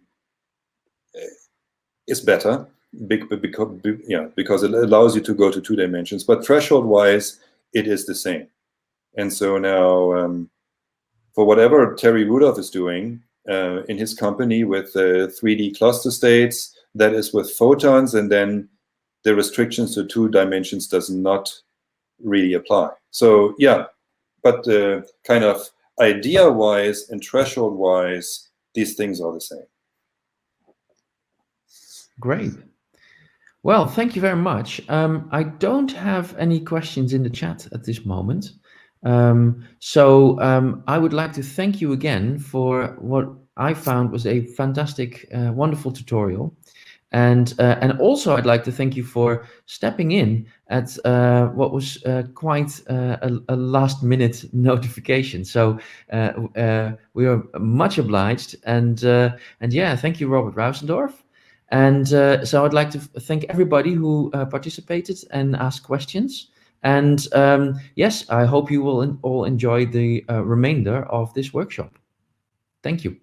is better because it allows you to go to 2 dimensions. But threshold-wise, it is the same. And so now, for whatever Terry Rudolph is doing in his company with 3D cluster states, that is with photons, and then the restrictions to 2 dimensions does not really apply. So yeah, but kind of idea-wise and threshold-wise, these things are the same. Great. Well, thank you very much. I don't have any questions in the chat at this moment. So I would like to thank you again for what I found was a fantastic, wonderful tutorial. And also I'd like to thank you for stepping in at what was quite a last minute notification. So we are much obliged. And yeah, thank you, Robert Raussendorf. And so I'd like to thank everybody who participated and asked questions. And yes, I hope you will all enjoy the remainder of this workshop. Thank you.